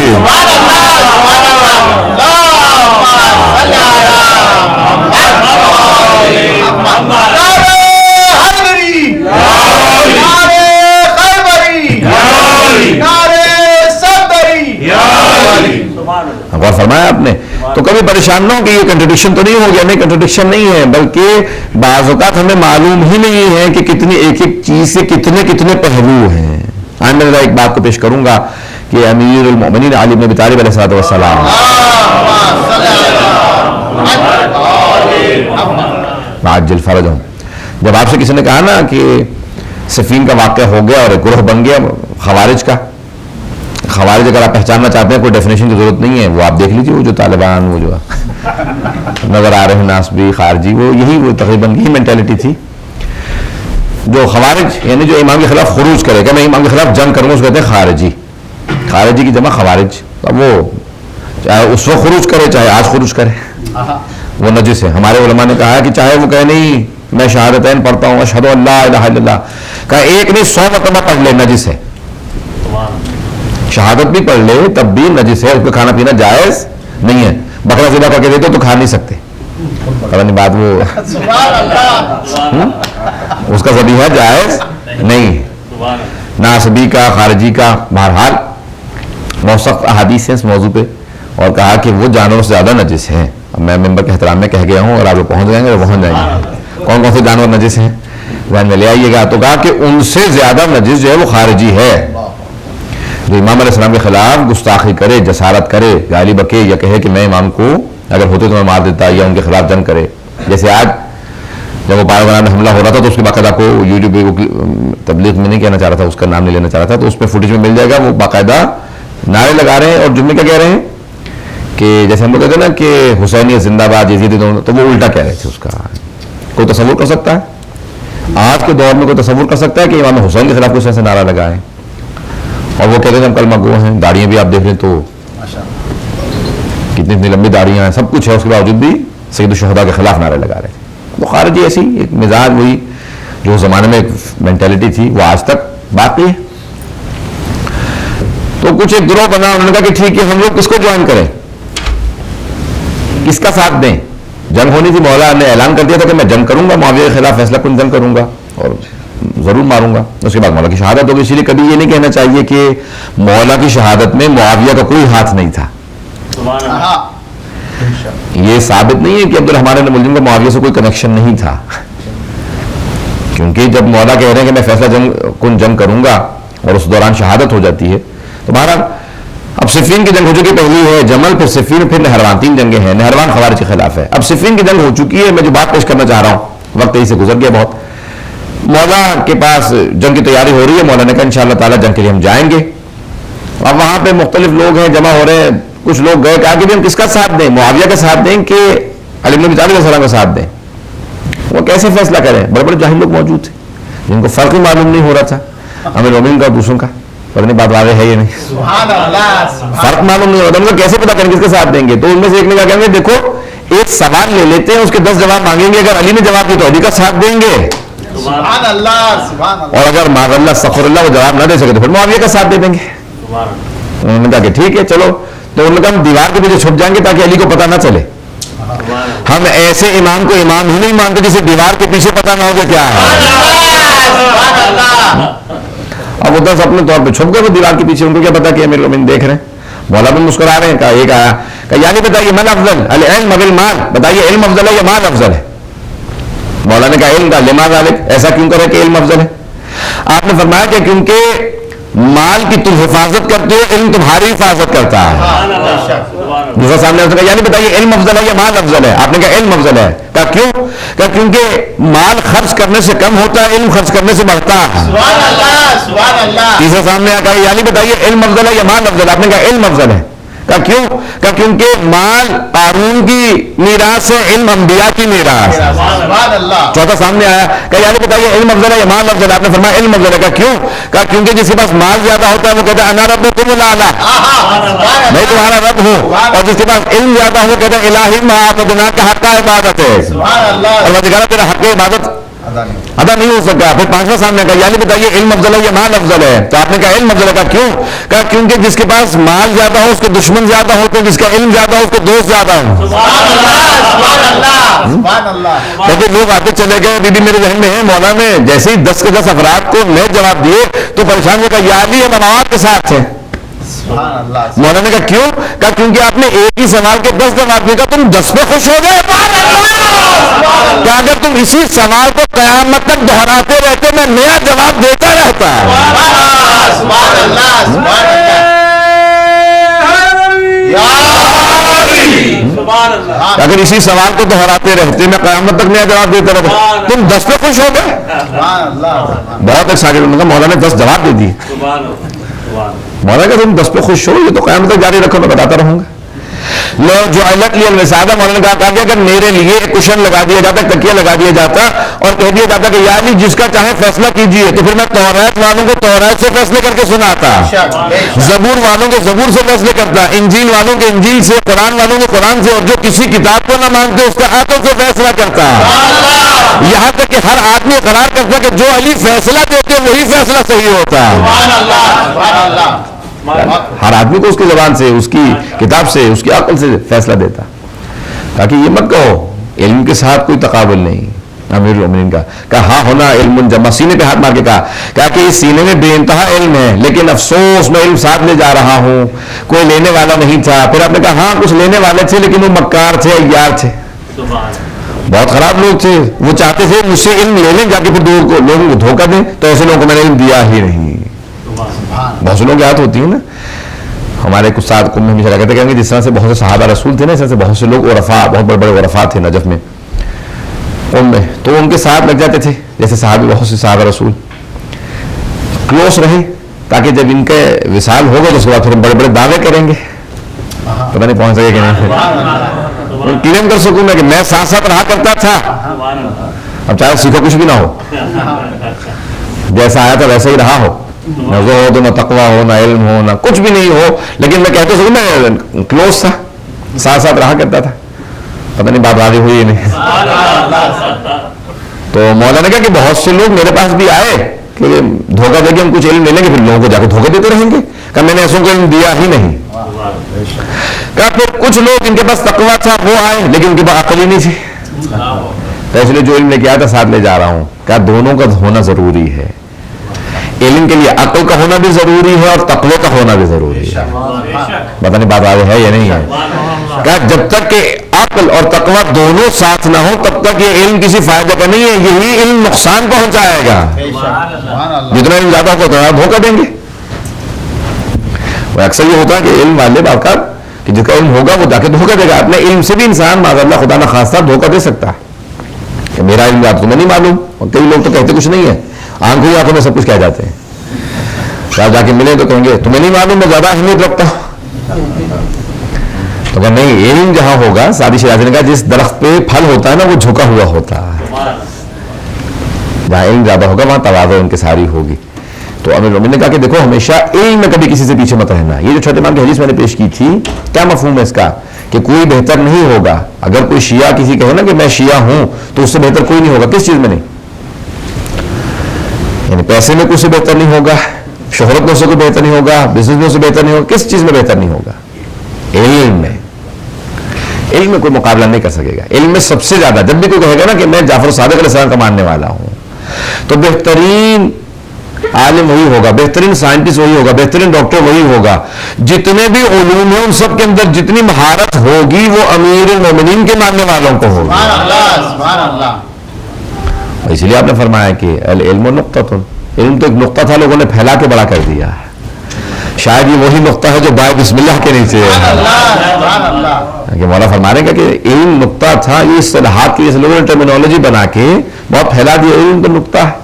[SPEAKER 1] غور فرمایا آپ نے. تو کبھی پریشان نہ ہو کہ یہ کنٹرڈکشن تو نہیں ہو گیا. نہیں, کنٹرڈکشن نہیں ہے, بلکہ بعض اوقات ہمیں معلوم ہی نہیں ہے کہ کتنی ایک ایک چیز سے کتنے پہلو ہیں. آج میں ایک بات کو پیش کروں گا کہ امیر المومنین علی بن ابی طالب علیہ السلام عاجل فرجہم. جب آپ سے کسی نے کہا نا کہ صفین کا واقعہ ہو گیا اور ایک گروہ بن گیا خوارج کا. خوارج اگر آپ پہچاننا چاہتے ہیں کوئی ڈیفینیشن کی ضرورت نہیں ہے, وہ آپ دیکھ لیجیے, وہ جو طالبان وہ جو نظر آ رہے ہیں ناسبی خارجی, وہ یہی وہ تقریباً یہی مینٹیلٹی تھی. جو خوارج یعنی جو امام کے خلاف خروج کرے کہ میں امام کے خلاف جنگ کروں گا اس کو کہتے ہیں خارجی. خارجی کی جمع خوارج. اب وہ چاہے اس وقت خروج کرے چاہے آج خروج کرے وہ نجس ہے. ہمارے علماء نے کہا کہ چاہے وہ کہے نہیں میں شہادتین پڑھتا ہوں اشہد ان لا الہ الا اللہ, کہا ایک نہیں 100 مرتبہ پڑھ لے نجس ہے. شہادت بھی پڑھ لے تب بھی نجس ہے, اس کو کھانا پینا جائز نہیں ہے. بکرا ذبح کر کے دیتے تو کھا نہیں سکتے, پتہ نہیں بات وہ اس کا ذبیحہ جائز نہیں. ناسبی کا خارجی کا بہرحال بہت سخت احادیث ہیں اس موضوع پہ, اور کہا کہ وہ جانوروں سے زیادہ نجس ہیں. اب میں ممبر کے احترام میں کہہ گیا ہوں اور آپ لوگ پہنچ جائیں گے اور پہنچ جائیں گے کون کون سے جانور نجس ہیں ذہن میں لے آئیے گا. تو کہا کہ ان سے زیادہ نجس جو ہے وہ خارجی ہے. جو امام علیہ السلام کے خلاف گستاخی کرے, جسارت کرے, گالی بکے یا کہے کہ میں امام کو اگر ہوتے تو میں مار دیتا, یا ان کے خلاف جنگ کرے. جیسے آج جب وہ پارگانہ میں حملہ ہو رہا تھا تو اس کے باقاعدہ کو یوٹیوب پہ تبلیغ میں نہیں کہنا چاہ رہا تھا, اس کا نام نہیں لینا چاہ رہا تھا, تو اس پہ فوٹیج میں مل جائے گا. وہ باقاعدہ نعرے لگا رہے ہیں اور جملے کیا کہہ رہے ہیں کہ جیسے ہم لوگ کہتے ہیں نا کہ حسینیت زندہ باد یزیدی دونوں, تو وہ الٹا کہہ رہے تھے. اس کا کوئی تصور کر سکتا ہے آج کے دور میں, کوئی تصور کر سکتا ہے کہ امام حسین کے خلاف کچھ ایسے نعرہ لگائے اور وہ کہتے ہیں ہم کلمہ گو ہیں. داڑیاں بھی آپ دیکھ لیں تو کتنی اتنی لمبی داڑیاں ہیں, سب کچھ ہے, اس کے باوجود بھی سید الشہداء کے خلاف نعرے لگا رہے تھے. وہ خارجی ایسی ایک مزاج وہی جو زمانے میں ایک مینٹیلٹی تھی وہ آج تک باقی ہے. تو کچھ ایک گروہ بنا, انہوں نے کہا کہ ٹھیک ہے ہم لوگ کس کو جوائن کریں, کس کا ساتھ دیں. جنگ ہونی تھی, مولا نے اعلان کر دیا تھا کہ میں جنگ کروں گا, معاویہ کے خلاف فیصلہ کن جنگ کروں گا اور ضرور ماروں گا. اس کے بعد مولا کی شہادت ہوگی. اسی لیے کبھی یہ نہیں کہنا چاہیے کہ مولا کی شہادت میں معاویہ کا کوئی ہاتھ نہیں تھا. یہ ثابت نہیں ہے کہ عبد الرحمن بن ملجم کا معاویہ سے کوئی کنیکشن نہیں تھا, کیونکہ جب مولا کہہ رہے ہیں کہ میں فیصلہ جنگ کروں گا اور اس دوران شہادت ہو جاتی ہے. تو بہرحال اب صفین کی جنگ ہو چکی, پہلی ہے جمل, پھر صفین, پھر نہروان, 3 جنگیں ہیں. نہروان خوارج کے خلاف ہے. اب صفین کی جنگ ہو چکی ہے. میں جو بات پیش کرنا چاہ رہا ہوں, وقت یہی سے گزر گیا بہت. مولا کے پاس جنگ کی تیاری ہو رہی ہے. مولا نے کہا انشاءاللہ تعالیٰ جنگ کے لیے ہم جائیں گے. اب وہاں پہ مختلف لوگ ہیں, جمع ہو رہے ہیں. کچھ لوگ گئے, کہا کہ ہم کس کا ساتھ دیں, معاویہ کا ساتھ دیں کہ علی بن ابی طالب علیہ السلام کا ساتھ دیں. وہ کیسے فیصلہ کریں, بڑے بڑے جاہل لوگ موجود تھے جن کو فرق ہی معلوم نہیں ہو رہا تھا امیر المومنین کا دوسروں کا. پتہ نہیں بات واضح ہے یہ نہیں, فرق معلوم نہیں ہوتا. ان کو کیسے پتا کریں کس کے ساتھ دیں گے. تو ان میں سے ایک نے کہا کہیں گے دیکھو ایک سوال لے لیتے ہیں, اس کے 10 جواب مانگیں گے, اگر علی نے جواب دی تو علی کا ساتھ دیں گے, اور اگر معاذ اللہ استغفر اللہ وہ جواب نہ دے سکے تو پھر معاویہ کا ساتھ دے دیں گے. انہوں نے کہا کہ ٹھیک ہے چلو. تو انہوں نے کہا ہم دیوار کے پیچھے چھپ جائیں گے تاکہ علی کو پتہ نہ چلے. ہم ایسے امام کو امام ہی نہیں مانتے جسے دیوار کے پیچھے پتہ نہ ہو کہ کیا ہے. اب وہ 10 اپنے طور پہ چھپ گئے وہ دیوار کے پیچھے, ان کو کیا پتا کہ امیر المومنین دیکھ رہے ہیں. مولا بھی مسکرا رہے ہیں. کہا ایک آیا کہ یعنی بتائیے من افضل العلم ام المال, بتائیے علم افضل ہے یا مال افضل ہے. مولا نے کہا علم کا, لما ذالک, ایسا کیوں کرے کہ علم افضل ہے. آپ نے فرمایا کہ کیونکہ مال کی تم حفاظت کرتے ہو, علم تمہاری حفاظت کرتا ہے. دوسرا سامنے آتا ہے یعنی بتائیے علم افضل ہے یا مال افضل ہے. آپ نے کہا علم افضل ہے. کہا کیوں؟ کہا کیونکہ مال خرچ کرنے سے کم ہوتا ہے, علم خرچ کرنے سے بڑھتا ہے. تیسرا سامنے آ کہا یعنی بتائیے علم افضل ہے یا مال افضل ہے. آپ نے کہا علم افضل ہے. کہا کیوں؟ کہا کیونکہ مال قارون کی میراث ہے, علم انبیاء کی میراث. چوتھا سامنے آیا کہ یعنی بتائیے علم افضل ہے یا مال افضل ہے. آپ نے فرمایا علم افضل ہے. کہا کیوں؟ کہا کیونکہ جس کے پاس مال زیادہ ہوتا ہے وہ کہتا ہے انا ربکم الاعلی, میں تمہارا رب ہوں, اور جس کے پاس علم زیادہ ہو وہ کہتا ہے الہی ما اعطیناک حق عبادت ہے, اللہ تعالیٰ تیرا حق عبادت ادا نہیں ہو سکا. پھر 5واں سامنے کہا یعنی بتائیے علم افضل ہے یا مال افضل ہے. تو آپ نے کہا علم افضل ہے. کہا کیوں؟ کہا کیونکہ جس کے پاس مال زیادہ ہو اس کے دشمن زیادہ ہوتے ہیں, جس کا علم زیادہ ہو اس کے دوست زیادہ ہوں. کیونکہ لوگ آتے چلے گئے. بی میرے ذہن میں ہے مولا نے جیسے ہی 10 کے 10 افراد کو نئے جواب دیے تو پریشان ہو کہا یا علی ہم مواد کے ساتھ تھے. مولانا نے کہا کیوں؟ کہا کیونکہ آپ نے ایک ہی سوال کے 10 جواب دیا, تم 10 پہ خوش ہو گئے. کہ اگر تم اسی سوال کو قیامت تک دہراتے رہتے میں نیا جواب دیتا رہتا.
[SPEAKER 3] سبحان اللہ
[SPEAKER 1] اگر اسی سوال کو دہراتے رہتے میں قیامت تک نیا جواب دیتا رہتا. تم 10 پہ خوش ہو گئے.
[SPEAKER 2] سبحان اللہ.
[SPEAKER 1] بہت ایکسائٹڈ ہوگا مولانا نے 10 جواب دے دیے.
[SPEAKER 3] سبحان اللہ.
[SPEAKER 1] مولانا کہ تم 10 پہ خوش ہو یہ تو قیامت تک جاری رکھو میں بتاتا رہوں گا. لو جو الگ لیے الوسادہ مولانا نے کہا کہ اگر میرے لیے ایک کشن لگا دیا جاتا تکیہ لگا دیا جاتا اور کہہ دیا جاتا کہ یا علی جس کا چاہے فیصلہ کیجیے تو پھر میں توریت والوں کو توریت سے فیصلے کر کے سناتا, زبور والوں کو زبور سے فیصلے کرتا, انجیل والوں کے انجیل سے, قرآن والوں کو قرآن سے, اور جو کسی کتاب کو نہ مانتے اس کا عقل سے فیصلہ کرتا. یہاں تک کہ ہر آدمی اقرار کرتا کہ جو علی فیصلہ دیتے وہی فیصلہ صحیح ہوتا. ہر آدمی کو اس کی زبان سے, اس کی کتاب سے, اس کی عقل سے فیصلہ دیتا. تاکہ یہ مت کہو علم کے ساتھ کوئی تقابل نہیں. امیر المومنین کا کہا ہاں ہونا علم جمع, سینے پہ ہاتھ مار کے کہا کہ اس سینے میں بے انتہا علم ہے لیکن افسوس میں علم ساتھ لے جا رہا ہوں, کوئی لینے والا نہیں تھا. پھر آپ نے کہا ہاں کچھ لینے والے تھے لیکن وہ مکار تھے, عیار تھے, بہت خراب لوگ تھے. وہ چاہتے تھے مجھ سے علم لے لیں جا کے پھر لوگوں کو دھوکہ دیں, تو ایسے لوگوں کو میں نے علم دیا ہی نہیں. بہت سے لوگ یاد ہوتی ہیں نا, ہمارے کچھ ساتھ کو ہمیشہ کہتے ہیں کہ جس طرح سے بہت سے صحابہ رسول تھے نا, اس طرح سے بہت سے لوگ عرفاء, بہت بڑے بڑے عرفاء تھے نجف میں میں, تو ان کے ساتھ لگ جاتے تھے جیسے صحابی, بہت سے صحابہ رسول کلوز رہے تاکہ جب ان کے وصال ہوگا تو اس کے بعد پھر بڑے بڑے دعوے کریں گے, پتہ نہیں پہنچ سکے کہ نہیں, کلیم کر سکوں میں کہ میں ساتھ ساتھ رہا کرتا تھا. اب چاہے سیکھو کچھ بھی نہ ہو, جیسا آیا تھا ویسے ہی رہا ہو, نہ زہد ہو, نہ تقویٰ ہو, نہ علم ہو, نہ کچھ بھی نہیں ہو, لیکن میں کہتا سکوں میں کلوز تھا, ساتھ ساتھ رہا کرتا تھا. پتہ نہیں بات واضح ہوئی نہیں. تو مولانا نے کہا کہ بہت سے لوگ میرے پاس بھی آئے کہ دھوکہ دے کے ہم کچھ علم لے لیں گے, پھر لوگوں کو جا کے دھوکہ دیتے رہیں گے. کہ میں نے ایسوں کو علم دیا ہی نہیں. کہا پھر کچھ لوگ ان کے پاس تقویٰ تھا وہ آئے لیکن ان کے پاس عقل ہی نہیں تھی, تو اس لیے جو علم لے کے آیا تھا ساتھ لے جا رہا ہوں. کہا دونوں کا ہونا ضروری ہے, علم کے لیے عقل کا ہونا بھی ضروری ہے اور تقوی کا ہونا بھی ضروری ہے. پتہ نہیں بات آگے ہے یا نہیں ہے. کہ جب تک کہ عقل اور تقوی دونوں ساتھ نہ ہو تب تک یہ علم کسی فائدہ کا نہیں ہے, یہی علم نقصان پہنچائے گا. جتنا علم زیادہ ہوگا اتنا دھوکہ دیں گے. اکثر یہ ہوتا ہے کہ علم والے باقاعدہ کہ جس کا علم ہوگا وہ جا کے دھوکہ دے گا. اپنے علم سے بھی انسان معاذ اللہ خدا نہ خواستہ دھوکہ دے سکتا ہے کہ میرا علم یاد تمہیں نہیں معلوم. اور کئی لوگ تو کہتے کچھ نہیں ہے, آنکھوں آنکھوں میں سب کچھ کہہ جاتے ہیں. جا کے ملیں تو کہیں گے تمہیں نہیں معلوم میں زیادہ اہمیت رکھتا ہوں. تو کہ نہیں, علم جہاں ہوگا, سادی شیرازی نے کہا جس درخت پہ پھل ہوتا ہے نا وہ جھکا ہوا ہوتا ہے, جہاں علم زیادہ ہوگا وہاں تواضع انکساری ہوگی. تو امیر المومنین نے کہا کہ دیکھو ہمیشہ علم میں کبھی کسی سے پیچھے مت رہنا. یہ جو چھوٹے امام کی حدیث میں نے پیش کی تھی, کیا مفہوم ہے اس کا کہ کوئی بہتر نہیں ہوگا. اگر کوئی شیعہ کسی کہے نا کہ میں شیعہ ہوں تو اس سے بہتر کوئی نہیں ہوگا. کس چیز میں نہیں, یعنی پیسے میں کوئی سے بہتر نہیں ہوگا, شہرت میں سے کوئی بہتر نہیں ہوگا, بزنس میں سے بہتر نہیں ہوگا. کس چیز میں بہتر نہیں ہوگا؟ علم میں. علم میں کوئی مقابلہ نہیں کر سکے گا. علم میں سب سے زیادہ جب بھی کوئی کہے گا نا کہ میں جعفر صادق علیہ السلام کا ماننے والا ہوں, تو بہترین عالم وہی ہوگا, بہترین سائنٹسٹ وہی ہوگا, بہترین ڈاکٹر وہی ہوگا. جتنے بھی علوم ہیں ان سب کے اندر جتنی مہارت ہوگی وہ امیر المومنین کے ماننے والوں کو ہوگی. اس لیے آپ نے فرمایا کہ العلم نقطۃ, علم تو ایک نقطہ تھا, لوگوں نے پھیلا کے بڑا کر دیا. شاید یہ وہی نقطہ ہے جو بائے بسم اللہ کے نیچے ہے. کہ مولا فرما رہے ہیں کہ علم نقطہ تھا, یہ اصطلاحات کی لوگوں نے ٹرمینالوجی بنا کے بہت پھیلا دیا. علم تو نقطہ ہے.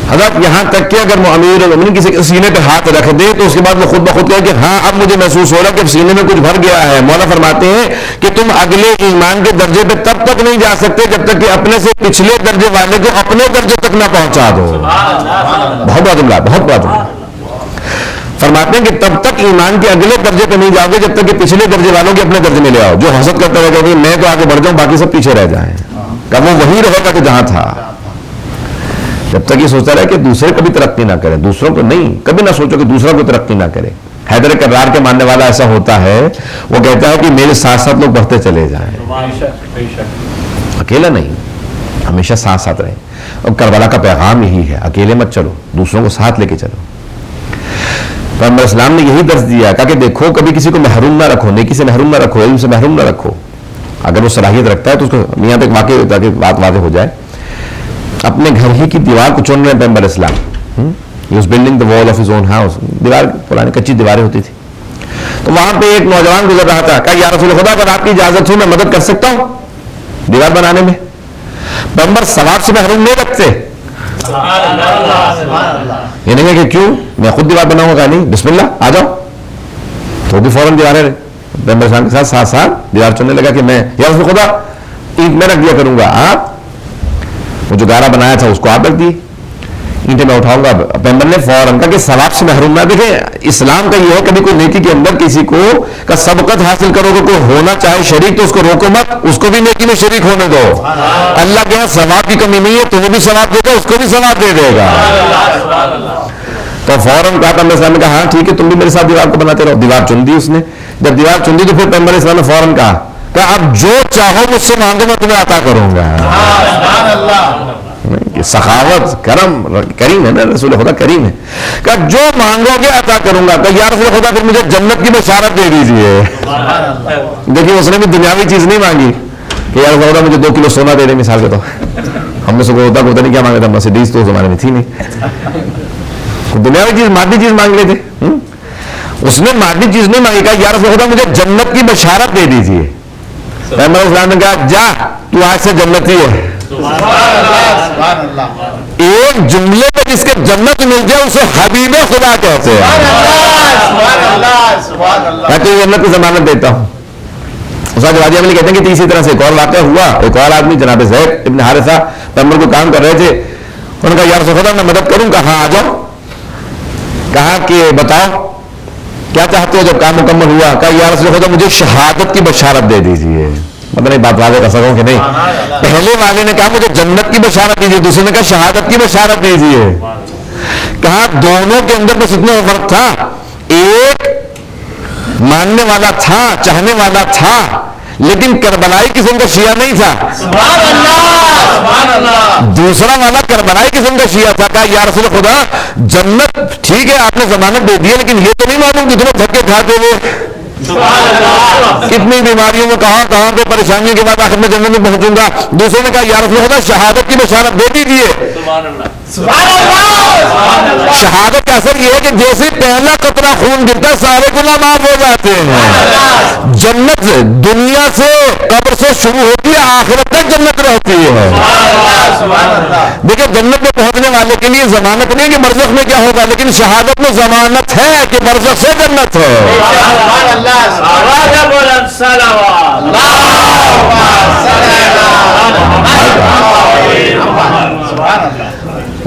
[SPEAKER 1] حضرت یہاں تک کہ اگر امیر المومنین کسی کے سینے پہ ہاتھ رکھ دے تو اس کے بعد وہ خود بخود کہے کہ ہاں اب مجھے محسوس ہو رہا کہ سینے میں کچھ بھر گیا ہے. مولا فرماتے ہیں کہ تم اگلے ایمان کے درجے پہ تب تک نہیں جا سکتے جب تک کہ اپنے سے پچھلے درجے والے کو اپنے درجے تک نہ پہنچا دو. بہت بڑا جملہ, بہت بڑا جملہ. فرماتے ہیں کہ تب تک ایمان کے اگلے درجے پہ نہیں جاؤ گے جب تک کہ پچھلے درجے والوں کے اپنے درجے میں لے آؤ. جو حسد کرتا رہے گا کہ میں تو آگے بڑھ جاؤں باقی سب پیچھے رہ جائیں, کب وہ وہی رہے گا کہ جہاں تھا. جب تک یہ سوچتا رہے کہ دوسرے کبھی ترقی نہ کرے, دوسروں کو نہیں, کبھی نہ سوچو کہ دوسرا کو ترقی نہ کرے. حیدر کرار کے ماننے والا ایسا ہوتا ہے, وہ کہتا ہے کہ میرے ساتھ ساتھ لوگ بڑھتے چلے جائیں, اکیلا نہیں, ہمیشہ ساتھ ساتھ رہیں. اور کربلا کا پیغام یہی ہے, اکیلے مت چلو, دوسروں کو ساتھ لے کے چلو. پیغمبر اسلام نے یہی درس دیا کہ دیکھو کبھی کسی کو محروم نہ رکھو, نیکی سے محروم نہ رکھو, علم سے محروم نہ رکھو. اگر وہ صلاحیت رکھتا ہے تو اس کو یہاں پہ واقع تاکہ بات واضح ہو جائے. اپنے گھر ہی کی دیوار کو چن رہے ہیں پیغمبر اسلام, he was building the wall of his own house. دیوار پرانی کچی دیواریں ہوتی تھی, تو وہاں پہ ایک نوجوان گزر رہا تھا، کہا یا رسول خدا اگر آپ کی اجازت ہو میں مدد کر سکتا ہوں دیوار بنانے میں؟ پیغمبر ثواب سے محروم نہیں رکھتے. یہ نہیں ہے کہ کیوں میں خود دیوار بناؤں گا، نہیں، بسم اللہ آ جاؤ. تو بھی فوراً دیواریں پیغمبر اسلام کے ساتھ ساتھ دیوار چننے لگا کہ میں یا رسول خدا اینٹ میں رکھ دیا کروں گا، آپ وہ جو گارا بنایا تھا اس کو آپ رکھ دی، اینٹیں میں اٹھاؤں گا. پیغمبر نے فوراً کہا کہ ثواب سے محروم نہ. دیکھیں اسلام کا یہ ہے کبھی کوئی نیکی کے اندر کسی کو کا سبقت حاصل کرو گے، کوئی ہونا چاہے شریک تو اس کو روکو مت، اس کو بھی نیکی میں شریک ہونے دو. اللہ کے یہاں ثواب کی کمی نہیں ہے، تمہیں بھی ثواب دے گا اس کو بھی ثواب دے دے گا. تو فوراً کہا پیغمبر اسلام نے کہا ہاں ٹھیک ہے تم بھی میرے ساتھ دیوار کو بناتے رہو. دیوار چن دی اس نے. جب دیوار چن دی تو پھر پیغمبر اسلام نے فوراً کہا کہ اب جو چاہو مجھ سے مانگو میں تمہیں عطا کروں گا. سخاوت کرم کریم ہے نا، رسول خدا کریم ہے. کہ جو مانگو گے عطا کروں گا. کہ یا رسول خدا پھر مجھے جنت کی بشارت دے دیجیے. دیکھیے اس نے بھی دنیاوی چیز نہیں مانگی کہ یا رسول خدا مجھے 2 کلو سونا دے دے مثال کے. تو ہم نے سب کو نہیں کیا مانگا تھا، مرسیڈیز تو اس زمانے میں تھی نہیں. دنیاوی چیز مادی چیز مانگ لیتے. اس نے مادی چیز نہیں مانگی. کہا یا رسول خدا مجھے جنت کی بشارت دے دیجیے. پیغمبر اسلام نے کہا جا تو آج سے جنتی ہے. ایک جملے میں جس کے جنت مل جائے اسے حبیب خدا کہتے ہیں. کہتے ہیں جنت کی ضمانت دیتا ہوں. استاد واجی عملی کہتے ہیں کہ اسی طرح سے ایک اور واقعہ ہوا. ایک اور آدمی جناب زید ابن حارثہ پیغمبر کو کام کر رہے تھے. انہوں نے کہا یا رسول خدا میں مدد کروں. کہا ہاں آ جاؤ. کہا کہ بتاؤ کیا چاہتے ہو. جب کام مکمل ہوا کہا یا رسول خدا مجھے شہادت کی بشارت دے دیجیے. مطلب نہیں بات واضح کر سکوں کہ نہیں. پہلے والے نے کہا مجھے جنت کی بشارت دیجیے، دوسرے نے کہا شہادت کی بشارت دیجیے. کہا دونوں کے اندر بس اتنا فرق تھا، ایک ماننے والا تھا، چاہنے والا تھا، لیکن کربلائی قسم کا شیعہ نہیں تھا. دوسرا والا کربلائی قسم کا شیعہ تھا. کہا یا رسول خدا جنت ٹھیک ہے آپ نے ضمانت دے دی ہے، لیکن یہ تو نہیں معلوم کہ تمہیں دھکے کھاتے ہوئے کتنی بیماریوں میں کہاں کہاں پہ پریشانیوں کے بعد آخر میں جنت میں پہنچوں گا. دوسرے نے کہا یا رسول خدا شہادت کی بشارت دے دیجیے. شہادت کا اثر یہ ہے کہ جیسے پہلا قطرہ خون گرتا سارے گناہ معاف ہو جاتے ہیں. جنت دنیا سے قبر سے شروع ہوتی ہے، آخرت تک جنت رہتی ہے. دیکھیں جنت میں پہنچنے والے کے لیے ضمانت نہیں کہ برزخ میں کیا ہوگا، لیکن شہادت میں ضمانت ہے کہ برزخ سے جنت ہے.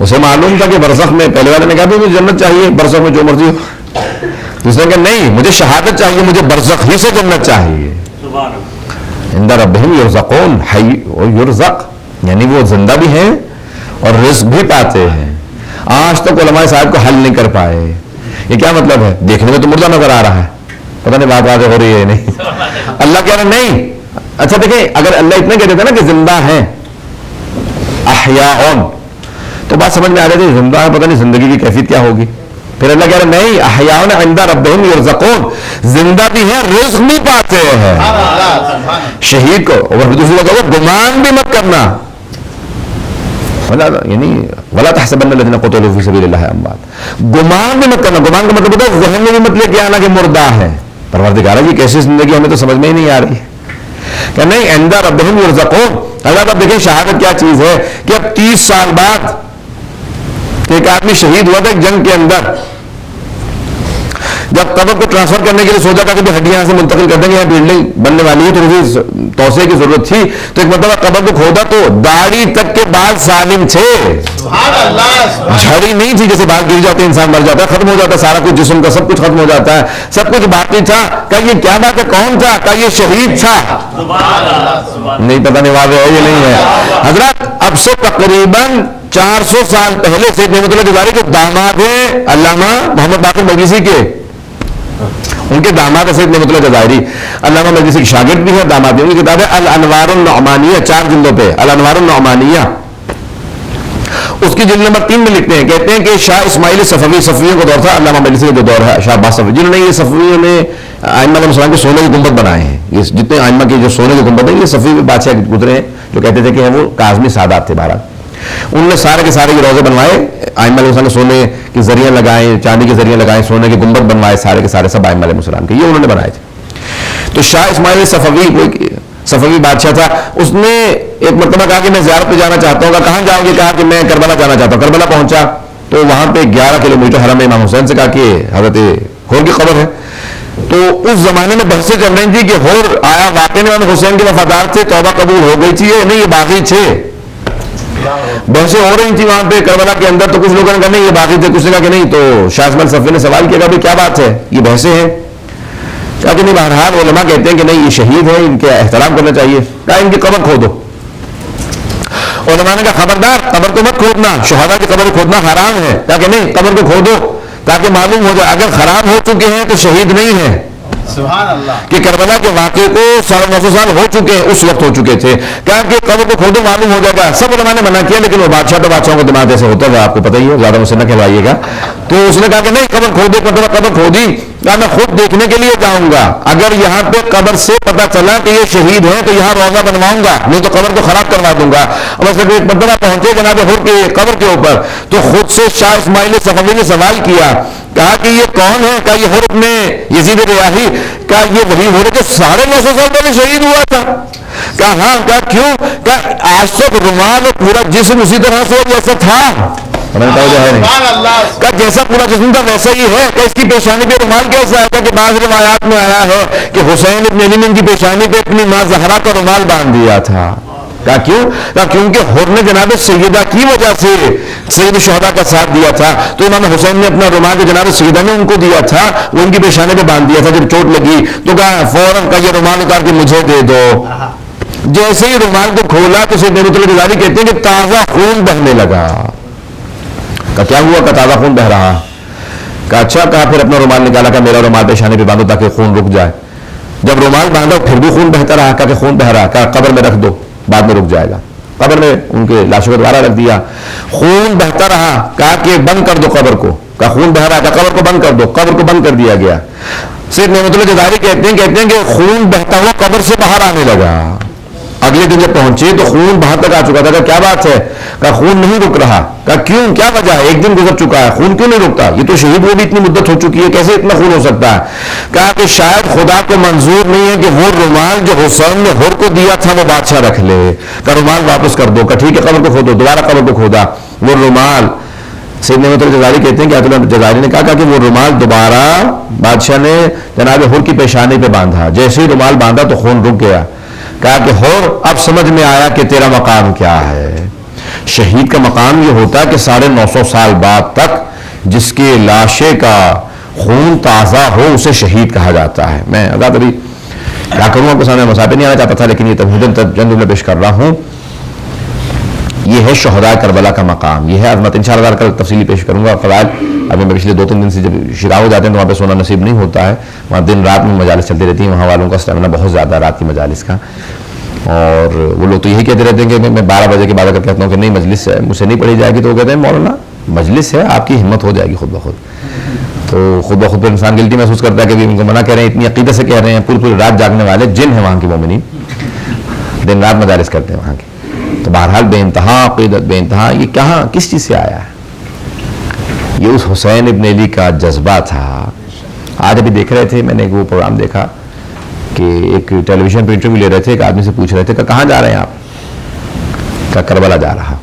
[SPEAKER 1] اسے معلوم تھا کہ برزخ میں، پہلے والے نے کہا بھی مجھے جنت چاہیے، برزخ میں جو مرضی ہو. دوسرے نے کہا نہیں مجھے شہادت چاہیے، مجھے برزخ ہی سے جنت چاہیے. عند ربہم یرزقون، یرزق یعنی وہ زندہ بھی ہیں اور رزق بھی پاتے ہیں. آج تک علماء صاحب کو حل نہیں کر پائے. یہ کیا مطلب ہے؟ دیکھنے میں تو مردہ نظر آ رہا ہے، پتہ نہیں بات واضح ہو رہی ہے نہیں. اللہ کہہ رہا نہیں. اچھا دیکھیں اگر اللہ اتنا کہتے تھے نا کہ زندہ ہیں احیاء تو بات سمجھ میں آ رہی تھی زندہ ہے، پتہ نہیں زندگی کی کیفیت کیا ہوگی. پھر اللہ کہہ رہا نہیں احیاء عند ربہم یرزقون، زندہ بھی ہیں رزق بھی پاتے ہیں. شہید کو اور دوسری جگہ گمان بھی مت کرنا، یعنی ولا تحسبن الذين قتلوا في سبيل الله اموات، گمان بھی مت کرنا. گمان کا مطلب ہوتا ہے ذہن میں بھی مت لے کے آنا کہ مردہ ہے. پروردگار کی کیسی زندگی ہمیں تو سمجھ میں ہی نہیں آ رہی کہ نہیں. عند ربہم یرزقون. اللہ اب دیکھیں شہادت کیا چیز ہے کہ اب 30 سال بعد ایک آدمی شہید ہوا تھا ایک جنگ کے اندر. جب قبر کو ٹرانسفر کرنے کے لیے سوچا تھا کہ ہڈیاں سے منتقل کر دیں گے، بلڈنگ بننے والی ہے تو توسیع کی ضرورت تھی. تو ایک مرتبہ قبر کو کھودا تو داڑھی تک کے بال سالم تھے، جھڑی نہیں تھی. جیسے بال گر جاتے انسان مر جاتا ہے، ختم ہو جاتا ہے سارا کچھ، جسم کا سب کچھ ختم ہو جاتا ہے، سب کچھ باقی تھا. کہ یہ کیا بات ہے، کون تھا؟ کہ یہ شہید تھا. نہیں پتہ نہیں واضح ہے یہ نہیں ہے حضرات. اب سے تقریباً 400 سال پہلے سید نعمت اللہ جزائری کے داماد ہیں علامہ محمد باقر مجلسی کے، ان کے داماد ہے سید نعمت اللہ جزائری. علامہ مجلسی کے شاگرد بھی ہے، داماد بھی. ان کی کتاب ہے الانوار النعمانیہ، 4 جلدوں پہ الانوار النعمانیہ. اس کی جلد نمبر 3 میں لکھتے ہیں، کہتے ہیں کہ شاہ اسماعیل صفوی، صفویوں کا دور تھا، علامہ مجلسی کا جو دور ہے شاہ عباس صفوی، جنہوں نے یہ صفویوں نے ائمہ علیہ السلام کے سونے کے گنبد بنائے ہیں. یہ جتنے ائمہ کے جو سونے کے گنبد ہیں یہ صفوی بادشاہ گزرے ہیں جو کہتے تھے کہ وہ کاظمی سادات تھے. بہرحال انہوں نے سارے کے سارے یہ روزے بنوائے، ائمہ علیہ السلام نے سونے کے ذریعے لگائے، چاندی کے ذریعے لگائے، سونے کے گنبد بنوائے، سارے کے سارے سب ائمہ علیہ السلام کے یہ انہوں نے بنائے تھے. تو شاہ اسماعیل صفوی بادشاہ تھا، اس نے ایک مرتبہ کہا کہ میں زیارت پہ جانا چاہتا ہوں. کہاں جاؤں گے؟ کہا کہ میں کربلا جانا چاہتا ہوں. کربلا پہنچا تو وہاں پہ 11 کلومیٹر حرم امام حسین سے کہا کہ حضرت ہور کی قبر ہے. تو اس زمانے میں بحثیں چل رہی تھی کہ ہور آیا واقعی میں امام حسین کے وفادار تھے، توبہ قبول ہو گئی تھی یا نہیں، یہ باقی تھے. بحثیں ہو رہی تھی وہاں پہ کربلا کے اندر. تو کچھ لوگوں نے کہا نہیں یہ باقی تھے، کچھ نے کہا کہ نہیں. تو شاہ اسماعیل صفوی نے سوال کیا کہ کیا بات ہے، یہ بحثیں ہیں؟ کہا کہ نہیں، بہرحال علماء کہتے ہیں کہ نہیں یہ شہید ہیں، ان کے احترام کرنا چاہیے. کہا ان کی قبر کھودو. علماء نے کہا خبردار قبر کو مت کھودنا، شہداء کی قبر کھودنا حرام ہے. کہا کہ نہیں قبر کو کھودو تاکہ معلوم ہو جائے اگر خراب ہو چکے ہیں تو شہید نہیں ہیں.
[SPEAKER 2] سبحان اللہ.
[SPEAKER 1] کہ کربلا کے واقعے کو 950 سال ہو چکے ہیں، اس وقت ہو چکے تھے. کہا کہ قبر کو کھودو معلوم ہو جائے گا. سب علماء نے منع کیا، لیکن وہ بادشاہ تو بادشاہوں کا دماغ ایسے ہوتا ہے، آپ کو پتہ ہی ہے، زیادہ مجھ سے نہ کہلائیے گا. تو اس نے کہا کہ نہیں قبر کھودو. قبر کھودی. کہا میں خود دیکھنے کے لیے جاؤں گا، اگر یہاں پہ قبر سے پتہ چلا کہ یہ شہید ہیں تو یہاں روزہ بنواؤں گا، نہیں تو قبر کو خراب کروا دوں گا. اب اس ایک مرتبہ پہنچے جناب ہور کی قبر کے اوپر تو خود سے شاہ اسماعیل صفوی نے سوال کیا. کہا کہ یہ کون ہے؟ کہا یہ ہور ابن یزید ریاحی. کہا یہ وہی ہور کہ 950 سال پہلے شہید ہوا تھا. کہا ہاں. کہا کیوں؟ کہا آج تک رومال اور پورا جسم اسی طرح سے جیسا تھا. کہا جیسا پورا جسم تھا ویسا ہی ہے. کہ اس کی پیشانی پہ رومال کیسا ہے؟ کہ بعض روایات میں آیا ہے کہ حسین ابن علی نے ان کی پیشانی پہ اپنی ماں زہرا کا رومال باندھ دیا تھا. کہا کیوں؟ کہا کیونکہ ہور نے جناب سیدہ کی وجہ سے سید الشہداء کا ساتھ دیا تھا، تو امام حسین نے اپنا رومال جو جناب سیدہ نے ان کو دیا تھا وہ ان کی پیشانی پہ باندھ دیا تھا. جب چوٹ لگی تو کہا فوراً کا یہ رومال اتار کے مجھے دے دو. جیسے ہی رومال کو کھولا تو سید نعمت اللہ جزاری کہتے ہیں کہ تازہ خون بہنے لگا. کہا کیا ہوا؟ کہ تازہ خون بہ رہا. کہا اچھا. کہا پھر اپنا رومال نکالا کہ میرا رومال پیشانی پہ باندھو تاکہ خون رک جائے. جب رومال باندھا پھر بھی خون بہتا رہا. کہا کہ خون بہ رہا. کہا قبر میں رکھ دو بعد میں رک جائے گا. قبر میں ان کے لاشوں کا دوبارہ رکھ دیا. خون بہتا رہا. کہا کہ بند کر دو قبر کو. کہا خون بہ رہا. کہا قبر کو بند کر دو. قبر کو بند کر دیا گیا. سید نعمت اللہ جزاری کہتے ہیں کہ خون بہتا ہوا قبر سے باہر آنے لگا. اگلے دن جب پہنچے تو خون باہر تک آ چکا تھا. کہا کیا بات ہے؟ کہا خون نہیں رک رہا. کہا کیوں؟ کیا وجہ ہے؟ ایک دن گزر چکا ہے، خون کیوں نہیں رکتا؟ یہ تو شہید وہ بھی اتنی مدت ہو چکی ہے، کیسے اتنا خون ہو سکتا ہے؟ کہا کہ شاید خدا کو منظور نہیں ہے کہ وہ رومال جو حسین نے ہور کو دیا تھا وہ بادشاہ رکھ لے. کہا رومال واپس کر دو. کہا ٹھیک ہے قبر کو کھودو. دوبارہ قبر کو کھودا. وہ رومال سید نعمت اللہ جزاری کہتے ہیں کہ آیت اللہ جزاری نے کہا کہ وہ رومال دوبارہ بادشاہ نے جناب ہور کی پیشانی پہ باندھا. جیسے ہی رومال باندھا تو خون رک گیا. کہا کہ ہور اب سمجھ میں آیا کہ تیرا مقام کیا ہے. شہید کا مقام یہ ہوتا ہے کہ 950 سال بعد تک جس کے لاشے کا خون تازہ ہو اسے شہید کہا جاتا ہے. میں اگر ابھی کیا کروں آپ کے سامنے مسائل نہیں آنا چاہتا تھا، لیکن یہ تمہیداً چند جملے پیش کر رہا ہوں. یہ ہے شہداء کربلا کا مقام، یہ ہے عظمت. انشاءاللہ کل تفصیلی پیش کروں گا. فضائل ابھی میں پچھلے 2-3 دن سے جب شراء ہو جاتے ہیں تو وہاں پہ سونا نصیب نہیں ہوتا ہے. وہاں دن رات میں مجالس چلتی رہتی ہیں. وہاں والوں کا اسٹیمنا بہت زیادہ ہے رات کی مجالس کا. اور وہ لوگ تو یہی کہتے رہتے ہیں کہ میں 12 بجے کے بعد اگر کہتا ہوں کہ نہیں مجلس ہے مجھ سے نہیں پڑھی جائے گی تو وہ کہتے ہیں مولانا مجلس ہے آپ کی ہمت ہو جائے گی خود بخود. تو خود بخود پہ انسان گلٹی محسوس کرتا ہے کہ ان کو منع کہہ رہے ہیں، اتنی عقیدت سے کہہ رہے ہیں، پوری رات جاگنے والے جن ہیں وہاں کے مومنین، دن رات مجالس کرتے ہیں وہاں کے. تو بہرحال بے انتہا عقیدت، بے انتہا. یہ کہاں کس چیز سے آیا ہے؟ یہ اس حسین ابن علی کا جذبہ تھا. آج ابھی دیکھ رہے تھے، میں نے وہ پروگرام دیکھا کہ ایک ٹیلی ویژن پہ انٹرویو لے رہے تھے. ایک آدمی سے پوچھ رہے تھے کہ کہاں جا رہے ہیں آپ؟ کہا کربلا جا رہا.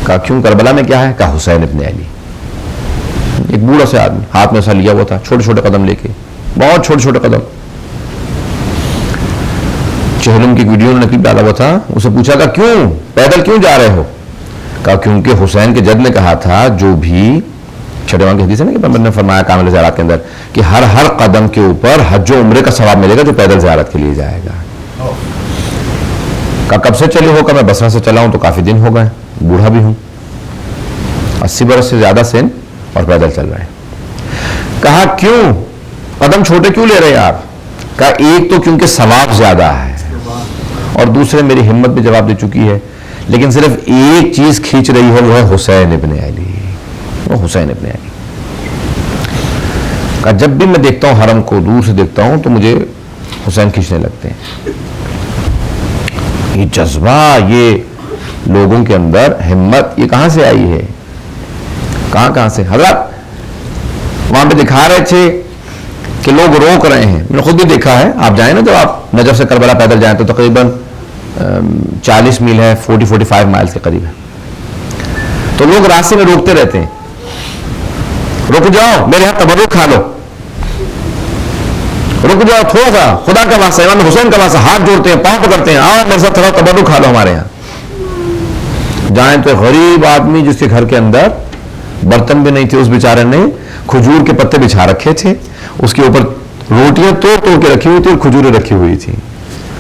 [SPEAKER 1] کہا کیوں کربلا میں کیا ہے؟ کہا حسین ابن علی. ایک بوڑھا سے آدمی ہاتھ میں ایسا لیا ہوا تھا، چھوٹے چھوٹے قدم لے کے، بہت چھوٹے چھوٹے قدم. چہلم کی ویڈیو نے کلپ ڈالا ہوا تھا. اسے پوچھا کہ کیوں پیدل کیوں جا رہے ہو؟ کہا کیونکہ حسین کے جد نے کہا تھا جو بھی چھٹے وہاں کی حدیث ہے نا کہ پیغمبر نے فرمایا کامل زیارت کے اندر کہ ہر قدم کے اوپر حج و عمرے کا ثواب ملے گا جو پیدل زیارت کے لیے جائے گا. کہا کب سے چلے ہو؟ کہ میں بصرہ سے چلا ہوں تو کافی دن ہو گئے، بوڑھا بھی ہوں، 80 برس سے زیادہ سن اور پیدل چل رہے ہیں. کہا کیوں قدم چھوٹے کیوں لے رہے ہیں آپ؟ کہا ایک تو کیونکہ ثواب زیادہ ہے اور دوسرے میری ہمت بھی جواب دے چکی ہے، لیکن صرف ایک چیز کھینچ رہی ہے وہ ہے حسین ابن علی. وہ حسین ابن علی. کہا جب بھی میں دیکھتا ہوں حرم کو دور سے دیکھتا ہوں تو مجھے حسین کھینچنے لگتے ہیں. یہ جذبہ، لوگوں کے اندر ہمت یہ کہاں سے آئی ہے؟ کہاں سے؟ حضرت وہاں پہ دکھا رہے تھے کہ لوگ روک رہے ہیں. میں نے خود بھی دیکھا ہے. آپ جائیں نا، جب آپ نجف سے کربلا پیدل جائیں تو تقریباً 40 میل ہے، 40-45 مائل کے قریب ہے. تو لوگ راستے میں روکتے رہتے ہیں، رک جاؤ میرے یہاں تبرک کھا لو، رک جاؤ تھوڑا سا، خدا کا واسطہ، امام حسین کا واسطہ، ہاتھ جوڑتے ہیں، پاؤں پکڑتے ہیں، آؤ میرے ساتھ تھوڑا تبرک کھا لو ہمارے یہاں. جائیں تو غریب آدمی جس کے گھر کے اندر برتن بھی نہیں تھے، اس بیچارے نے کھجور کے پتے بچھا رکھے تھے، اس کے اوپر روٹیاں توڑ کے رکھی ہوئی تھی اور کھجوریں رکھی ہوئی تھی.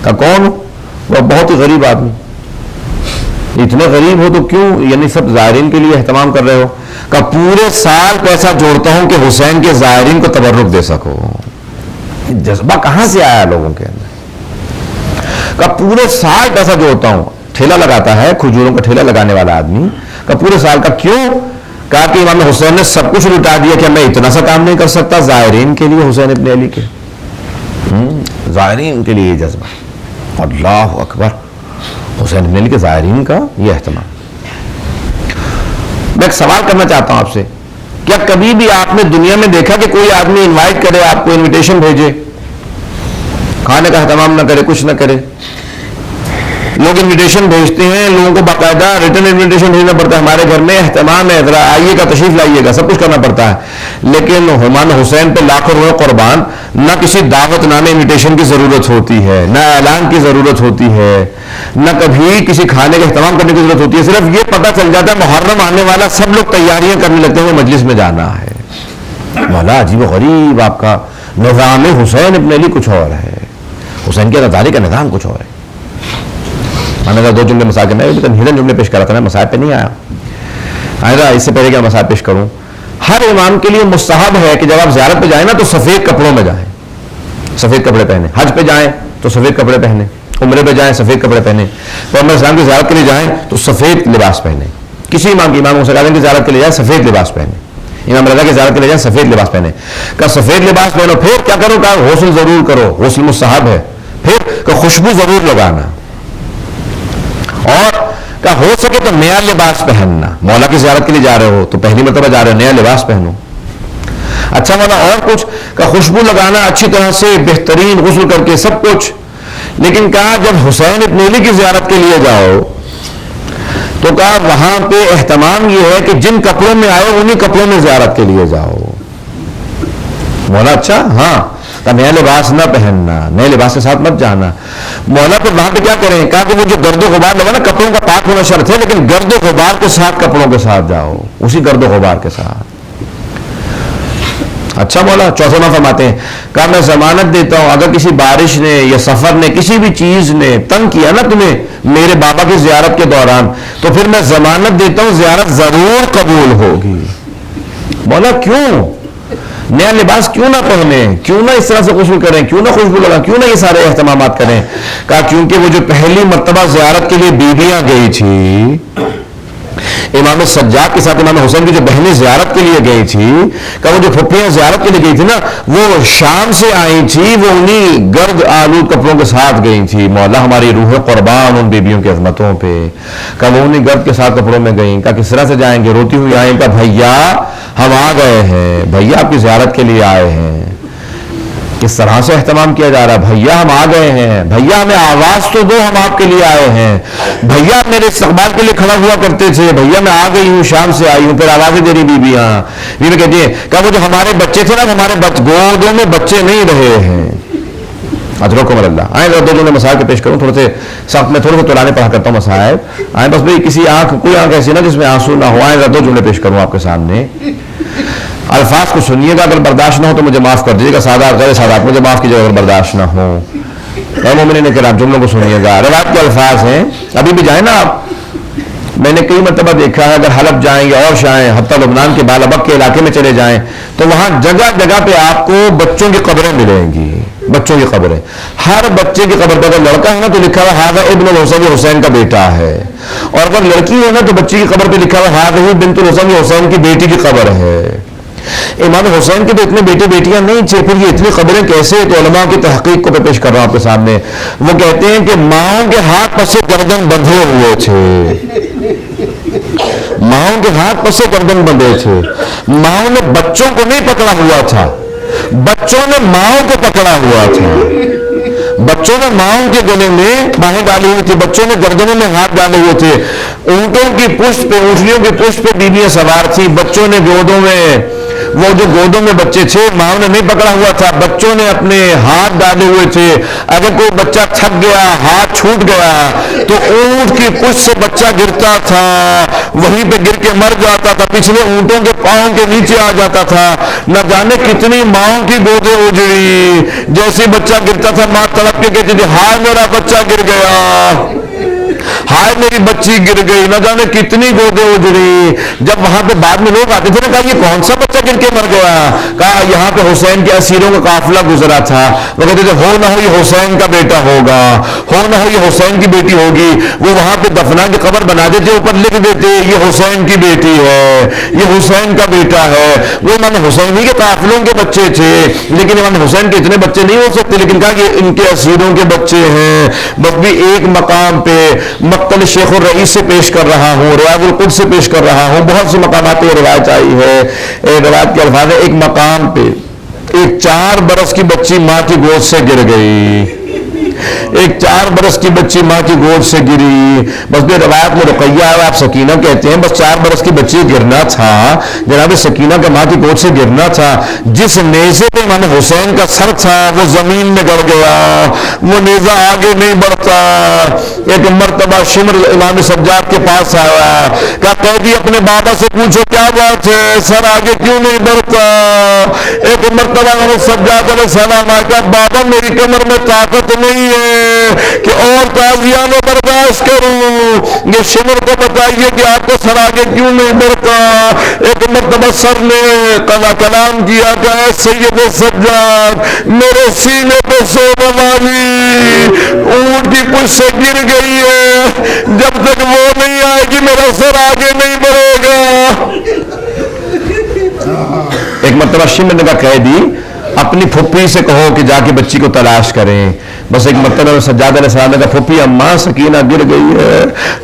[SPEAKER 1] کہا کون؟ وہ بہت ہی غریب آدمی. اتنے غریب ہو تو کیوں یعنی سب زائرین کے لیے اہتمام کر رہے ہو؟ کہ پورے سال پیسہ جوڑتا ہوں کہ حسین کے زائرین کو تبرک دے سکو. جذبہ کہاں سے آیا لوگوں کے اندر؟ کہ پورے سال پیسہ جوڑتا ہوں. ٹھیلا لگاتا ہے، کھجوروں کا ٹھیلا لگانے والا آدمی. کہ پورے سال کا کیوں؟ کہا کہ امام حسین نے سب کچھ لٹا دیا کہ میں اتنا سا کام نہیں کر سکتا زائرین کے لیے، حسین ابن علی کے زائرین کے لیے یہ جذبہ. اللہ اکبر، حسین ابن علی کے زائرین کا یہ اہتمام. میں ایک سوال کرنا چاہتا ہوں آپ سے، کیا کبھی بھی آپ نے دنیا میں دیکھا کہ کوئی آدمی انوائٹ کرے، آپ کو انویٹیشن بھیجے، کھانے کا اہتمام نہ کرے، کچھ نہ کرے؟ لوگ انویٹیشن بھیجتے ہیں، لوگوں کو باقاعدہ ریٹن انویٹیشن بھیجنا پڑتا ہے. ہمارے گھر میں اہتمام ہے، ذرا آئیے گا، تشریف لائیے گا، سب کچھ کرنا پڑتا ہے. لیکن امام حسین پہ لاکھوں روپے قربان، نہ کسی دعوت نامے انویٹیشن کی ضرورت ہوتی ہے، نہ اعلان کی ضرورت ہوتی ہے، نہ کبھی کسی کھانے کا اہتمام کرنے کی ضرورت ہوتی ہے. صرف یہ پتہ چل جاتا ہے محرم آنے والا، سب لوگ تیاریاں کرنے لگتے ہیں مجلس میں جانا ہے. مولا عجیب و غریب آپ کا نظام حسین ابن علی کچھ اور ہے، حسین کے رضاعی کا نظام کچھ اور ہے. میں نے 2 جملے مسائل کے، میں ہڈن جملے پیش کر رہا تھا، میں مسائل پہ نہیں آیا. اس سے پہلے کہ مسائل پیش کروں، ہر امام کے لیے مستحب ہے کہ جب آپ زیارت پہ جائیں نا تو سفید کپڑوں میں جائیں، سفید کپڑے پہنے. حج پہ جائیں تو سفید کپڑے پہنے، عمرے پہ جائیں سفید کپڑے پہنے، پیغمبر اسلام کی زیارت کے لیے جائیں تو سفید لباس پہنے. کسی امام کی، امام حسین کی زیارت کے لیے جائیں سفید لباس پہنے، امام رضا کی زیارت کے لیے جائیں سفید لباس پہنے. کہ سفید لباس پہنو، پھر کیا کرو؟ کہ غسل ضرور کرو، غسل مستحب ہے. پھر کہ خوشبو ضرور لگانا، اور کہ ہو سکے تو نیا لباس پہننا. مولا کی زیارت کے لیے جا رہے ہو تو پہلی مرتبہ جا رہے ہو، نیا لباس پہنو. اچھا مولا اور کچھ؟ کہ خوشبو لگانا اچھی طرح سے، بہترین غسل کر کے، سب کچھ. لیکن کہا جب حسین ابن علی کی زیارت کے لیے جاؤ تو کہا وہاں پہ اہتمام یہ ہے کہ جن کپڑوں میں آئے انہی کپڑوں میں زیارت کے لیے جاؤ. مولا اچھا، ہاں. کہ نیا لباس نہ پہننا، نئے لباس کے ساتھ مت جانا. مولا پھر وہاں پہ کیا کریں؟ کہا کہ وہ جو گرد و غبار لگا نا، کپڑوں کا پاک ہونا شرط ہے، لیکن گرد و غبار کے ساتھ کپڑوں کے ساتھ جاؤ، اسی گرد و غبار کے ساتھ. اچھا مولا چوتھا فرماتے ہیں، کہا میں ضمانت دیتا ہوں اگر کسی بارش نے یا سفر نے، کسی بھی چیز نے تنگ کیا نا تمہیں میرے بابا کی زیارت کے دوران، تو پھر میں ضمانت دیتا ہوں زیارت ضرور قبول ہوگی. مولا کیوں؟ نیا لباس کیوں نہ پہنیں، کیوں نہ اس طرح سے غسل کریں، کیوں نہ خوشبو لگائیں، کیوں نہ یہ سارے اہتمامات کریں؟ کہا کیونکہ وہ جو پہلی مرتبہ زیارت کے لیے بیویاں گئی تھی، امام سجاد کے ساتھ امام حسین کی جو بہنیں زیارت کے لیے گئی تھی، کہ وہ جو پھپھیاں زیارت کے لیے گئی تھی نا، وہ شام سے آئی تھی، وہ انہی گرد آلود کپڑوں کے ساتھ گئی تھی. مولا ہماری روح قربان ان بیبیوں کی عظمتوں پہ. کہ وہ انہی گرد کے ساتھ کپڑوں میں گئیں. کہ کس طرح سے جائیں گے؟ روتی ہوئی آئیں. کہ بھیا ہم آ گئے ہیں، بھیا آپ کی زیارت کے لیے آئے ہیں. کس طرح سے اہتمام کیا جا رہا ہے؟ بھیا ہم آ گئے ہیں، بھیا ہمیں آواز تو دو، ہم آپ کے لیے آئے ہیں. بھیا میرے استقبال کے لیے کھڑا ہوا کرتے تھے، بھیا میں آ گئی ہوں، شام سے آئی ہوں. پھر آوازیں دے رہی بیویاں. بیوی کہتی ہے کہ وہ جو ہمارے بچے تھے نا، ہمارے گودوں میں بچے نہیں رہے ہیں. اجرکم اللہ. آئیں 2 جملے مسائل کے پیش کروں، تھوڑے سے سخت میں تھوڑے سے تولانے پڑھا کرتا ہوں مسائل. آئیں بس بھائی کوئی آنکھ ایسی نا جس میں آنسو نہ ہو. آئیں 2 جملے پیش کروں آپ کے سامنے. الفاظ کو سنیے گا، اگر برداشت نہ ہو تو مجھے معاف کر دیجیے گا. سادات غیر سادات مجھے معاف کیجیے اگر برداشت نہ ہو. اے مومنین کرام جملوں کو سنیے گا. روایت کے الفاظ ہیں، ابھی بھی جائیں نا آپ. میں نے کئی مرتبہ دیکھا ہے، اگر حلب جائیں یا اور جائیں، حتیٰ لبنان کے بالابک کے علاقے میں چلے جائیں تو وہاں جگہ جگہ پہ آپ کو بچوں کی قبریں ملیں گی. بچوں کی قبریں، ہر بچے کی قبر پہ اگر لڑکا ہے نا تو لکھا ہوا ہذا ابن الحسین، حسین کا بیٹا ہے. اور اگر لڑکی ہے نا تو بچی کی قبر پہ لکھا ہوا ہذہ بنت الحسین، حسین کی بیٹی کی قبر ہے. امام حسین کے تو اتنے بیٹے بیٹیاں نہیں تھے، پھر یہ اتنی قبریں کیسے؟ تو علماء کی تحقیق کو میں پیش کر رہا ہوں آپ کے سامنے. وہ کہتے ہیں کہ ماؤں کے ہاتھ پس گردن بندھے ہوئے تھے، ماؤں کے ہاتھ پس گردن بندھے تھے. ماؤں نے بچوں کو نہیں پکڑا ہوا تھا، بچوں نے ماؤں کو پکڑا ہوا تھا. بچوں نے ماؤں کے گلے میں باہیں ڈالی ہوئی تھی، بچوں نے گردنوں میں ہاتھ ڈالے ہوئے تھے. اونٹوں کی پشت پہ، اونٹنیوں کی پشت پہ بیویاں سوار تھی، بچوں نے گودوں میں، وہ جو گودوں میں بچے تھے ماؤں نے نہیں پکڑا ہوا تھا، بچوں نے اپنے ہاتھ ڈالے ہوئے تھے. اگر کوئی بچہ تھک گیا، ہاتھ چھوٹ گیا تو اونٹ کی پشت سے بچہ گرتا تھا، وہیں پہ گر کے مر جاتا تھا، پچھلے اونٹوں کے پاؤں کے نیچے آ جاتا تھا. نہ جانے کتنی ماؤں کی گودیں اجڑی، جیسے بچہ گرتا تھا ماں تڑپ کے کہتی تھی ہائے میرا بچہ گر گیا، ہائے میری بچی گر گئی. نہ جانے کتنی گودیں اجڑی. جب وہاں پہ بعد میں لوگ آتے تھے نا، کہا یہ کون سا بچہ گر کے مر گیا؟ کہا یہاں پہ حسین کے اسیروں کا قافلہ گزرا تھا. وہ کہتے تھے ہو نہ ہو یہ حسین کا بیٹا ہوگا، ہو نہ ہو یہ حسین کی بیٹی ہوگی. وہ وہاں پہ دفنا کی قبر بنا دیتے، اوپر لکھ دیتے یہ حسین کی بیٹی ہے، یہ حسین کا بیٹا ہے. وہ امام حسین ہی کے قافلوں کے بچے تھے، لیکن امام حسین کے اتنے بچے نہیں ہو سکتے، لیکن کہا کہ ان کے اسیروں کے بچے ہیں. بس بھی ایک مقام پہ مقتل شیخ الرئیس سے پیش کر رہا ہوں، روایت القدس سے پیش کر رہا ہوں، بہت سے مقامات پہ روایت آئی ہے. روایت کے الفاظ ہے ایک مقام پہ ایک 4 برس کی بچی ماں کی گود سے گر گئی، ایک 4 برس کی بچی ماں کی گود سے گری. بس بھی روایت میں رقیہ ہے، آپ سکینہ کہتے ہیں، بس 4 برس کی بچی گرنا تھا، جناب سکینہ کا ماں کی گود سے گرنا تھا. جس نیزے پہ امام حسین کا سر تھا وہ زمین میں گڑ گیا، وہ نیزہ آگے نہیں بڑھتا. ایک مرتبہ شمر امام سجاد کے پاس آیا، کہا قیدی اپنے بابا سے پوچھو کیا بات ہے، سر آگے کیوں نہیں بڑھتا؟ ایک مرتبہ امام سجاد علیہ السلام آیا، کہا بابا میری کمر میں طاقت نہیں ہے کہ اور تعزیہ میں برداشت کروں، یہ شمر کو بتائیے کہ آپ کا سر آگے کیوں نہیں بڑھتا. ایک مرتبہ سر نے کلام کیا کہ اے سید سجاد میرے سینے پہ سونے والی اونٹ کی پشت سے گر گئی ہے، جب تک وہ نہیں آئے گی میرا سر آگے نہیں بڑھے گا. ایک مرتبہ شمر نے کہا قیدی اپنی پھپھی سے کہو کہ جا کے بچی کو تلاش کریں. بس ایک مرتبہ سجاد علیہ السلام نے کہا پھپھی اماں سکینہ گر گئی ہے.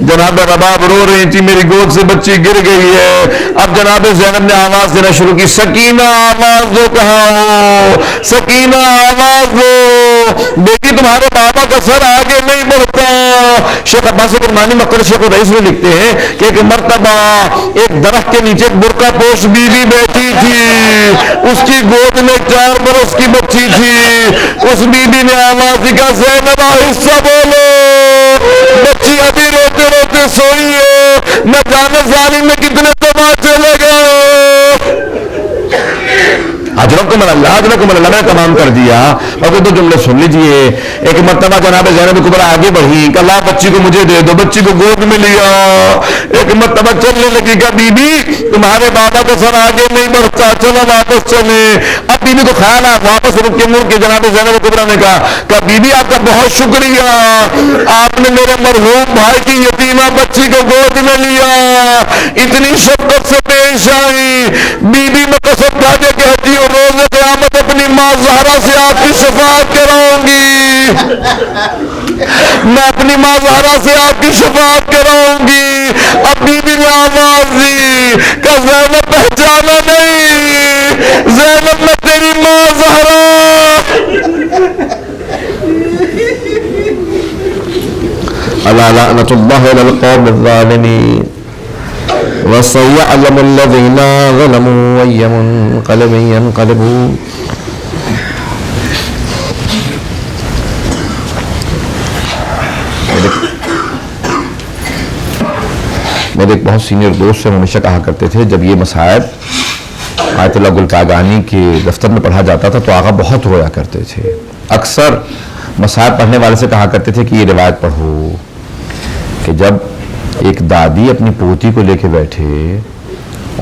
[SPEAKER 1] جناب رباب رو رہی تھی میری گود سے بچی گر گئی ہے. اب جناب زینب نے آواز دینا شروع کی، سکینہ آواز دو، کہاں ہو سکینہ آواز دو، بیٹی تمہارے بابا کا سر آگے نہیں بڑھتا. شیخ عباس کرمانی مقتل شیخ الرئیس میں لکھتے ہیں کہ ایک مرتبہ ایک درخت کے نیچے ایک برقع پوش بیوی بیٹھی تھی، اس کی گود میں 4 برس کی بچی تھی. اس بیوی نے آواز دی، زینب آہستہ بولو، بچی ابھی روتے روتے سوئی ہے، نہ جانے ظالم میں کتنے تماچے لگے. اجرکم اللہ میں نے تمام کر دیا. اور دو جملے سن لیجئے. ایک مرتبہ جناب زینب کبریٰ آگے بڑھی کہ اللہ بچی کو مجھے دے دو، بچی کو گود میں لیا. ایک مرتبہ چلنے لگی کہ بی بی تمہارے بابا کا سر آگے نہیں بڑھتا، چلو واپس چلے. اب بی بی کو خیال آیا، واپس رک کے مڑ کے جناب زینب کبریٰ نے کہا کہ بی بی آپ کا بہت شکریہ، آپ نے میرے مرحوم بھائی کی یتیمہ بچی کو گود میں لیا، اتنی شفقت سے پیش آئی. بی بی میں قسم کھا کے کہتی ہوں روز قیامت اپنی ماں زہرا سے آپ کی شفاعت کراؤں گی، میں اپنی ماں زہرا سے آپ کی شفاعت کراؤں گی. اب بی بی نے آواز دی کہ زینب پہچانا نہیں، زینب میں تیری ماں زہرا. الا لعنت اللہ علی القوم الظالمین وَسَيَعْلَمُ الَّذِينَ ظَلَمُوا أَيَّ مُنقَلِبٍ يَنقَلِبُونَ. میرے ایک بہت سینئر دوست سے ہمیشہ کہا کرتے تھے جب یہ مصائب آیت اللہ گلپاگانی کے دفتر میں پڑھا جاتا تھا تو آقا بہت رویا کرتے تھے. اکثر مصائب پڑھنے والے سے کہا کرتے تھے کہ یہ روایت پڑھو کہ جب ایک دادی اپنی پوتی کو لے کے بیٹھے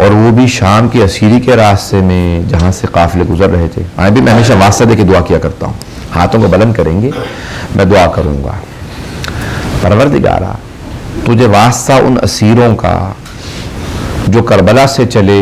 [SPEAKER 1] اور وہ بھی شام کی اسیری کے راستے میں جہاں سے قافلے گزر رہے تھے. بھی میں ہمیشہ واسطہ دے کے دعا کیا کرتا ہوں، ہاتھوں کو بلند کریں گے میں دعا کروں گا، پروردگارا تجھے واسطہ ان اسیروں کا جو کربلا سے چلے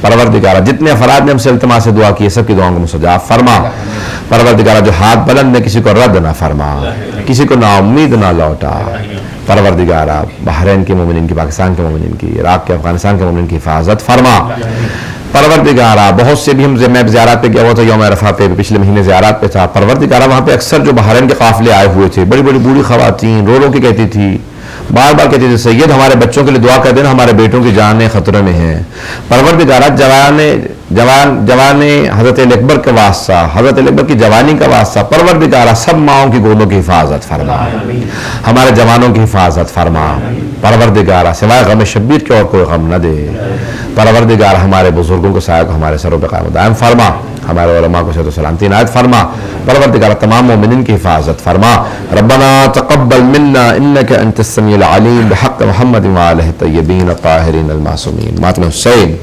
[SPEAKER 1] پروردگارہ جتنے افراد نے ہم سے التماس سے دعا کی سب کی دعاؤں کو مستجاب فرما. پروردگارہ جو ہاتھ بلند نے کسی کو رد نہ فرما, کسی کو نا امید نہ لوٹا. پروردگارہ بحرین کے مومنین کی, پاکستان کے مومنین کی, عراق کے, افغانستان کے مومنین کی حفاظت فرما. پروردگارہ بہت سے بھی میں زیارات پہ گیا ہوا تھا یوم عرفہ پہ, پچھلے مہینے زیارات پہ تھا. پروردگارہ وہاں پہ اکثر جو بحرین کے قافلے آئے ہوئے تھے, بڑی بڑی بوڑھی خواتین رو رو کے کہتی تھی, بار بار کہتی تھی, سید ہمارے بچوں کے لیے دعا کر دینا, ہمارے بیٹوں کی جانیں خطرے میں ہیں. پروردگارہ جوان حضرت علی اکبر کا واسطہ, حضرت علی اکبر کی جوانی کا واسطہ, پروردگارہ سب ماؤں کی گودوں کی حفاظت فرما, ہمارے جوانوں کی حفاظت فرما. پروردگارہ سوائے غم شبیر کے اور کوئی غم نہ دے. پروردگارہ ہمارے بزرگوں کو سایہ کو ہمارے سروں پہ قائم دائم فرما, ہمارے علماء کو صحت و سلامتی عنایت فرما. پروردگارہ تمام مومنین کی حفاظت فرما. ربنا تقبل منا انك انت السميع العليم بحق محمد وآلہ الطیبین الطاہرین المعصومین. ماتم حسین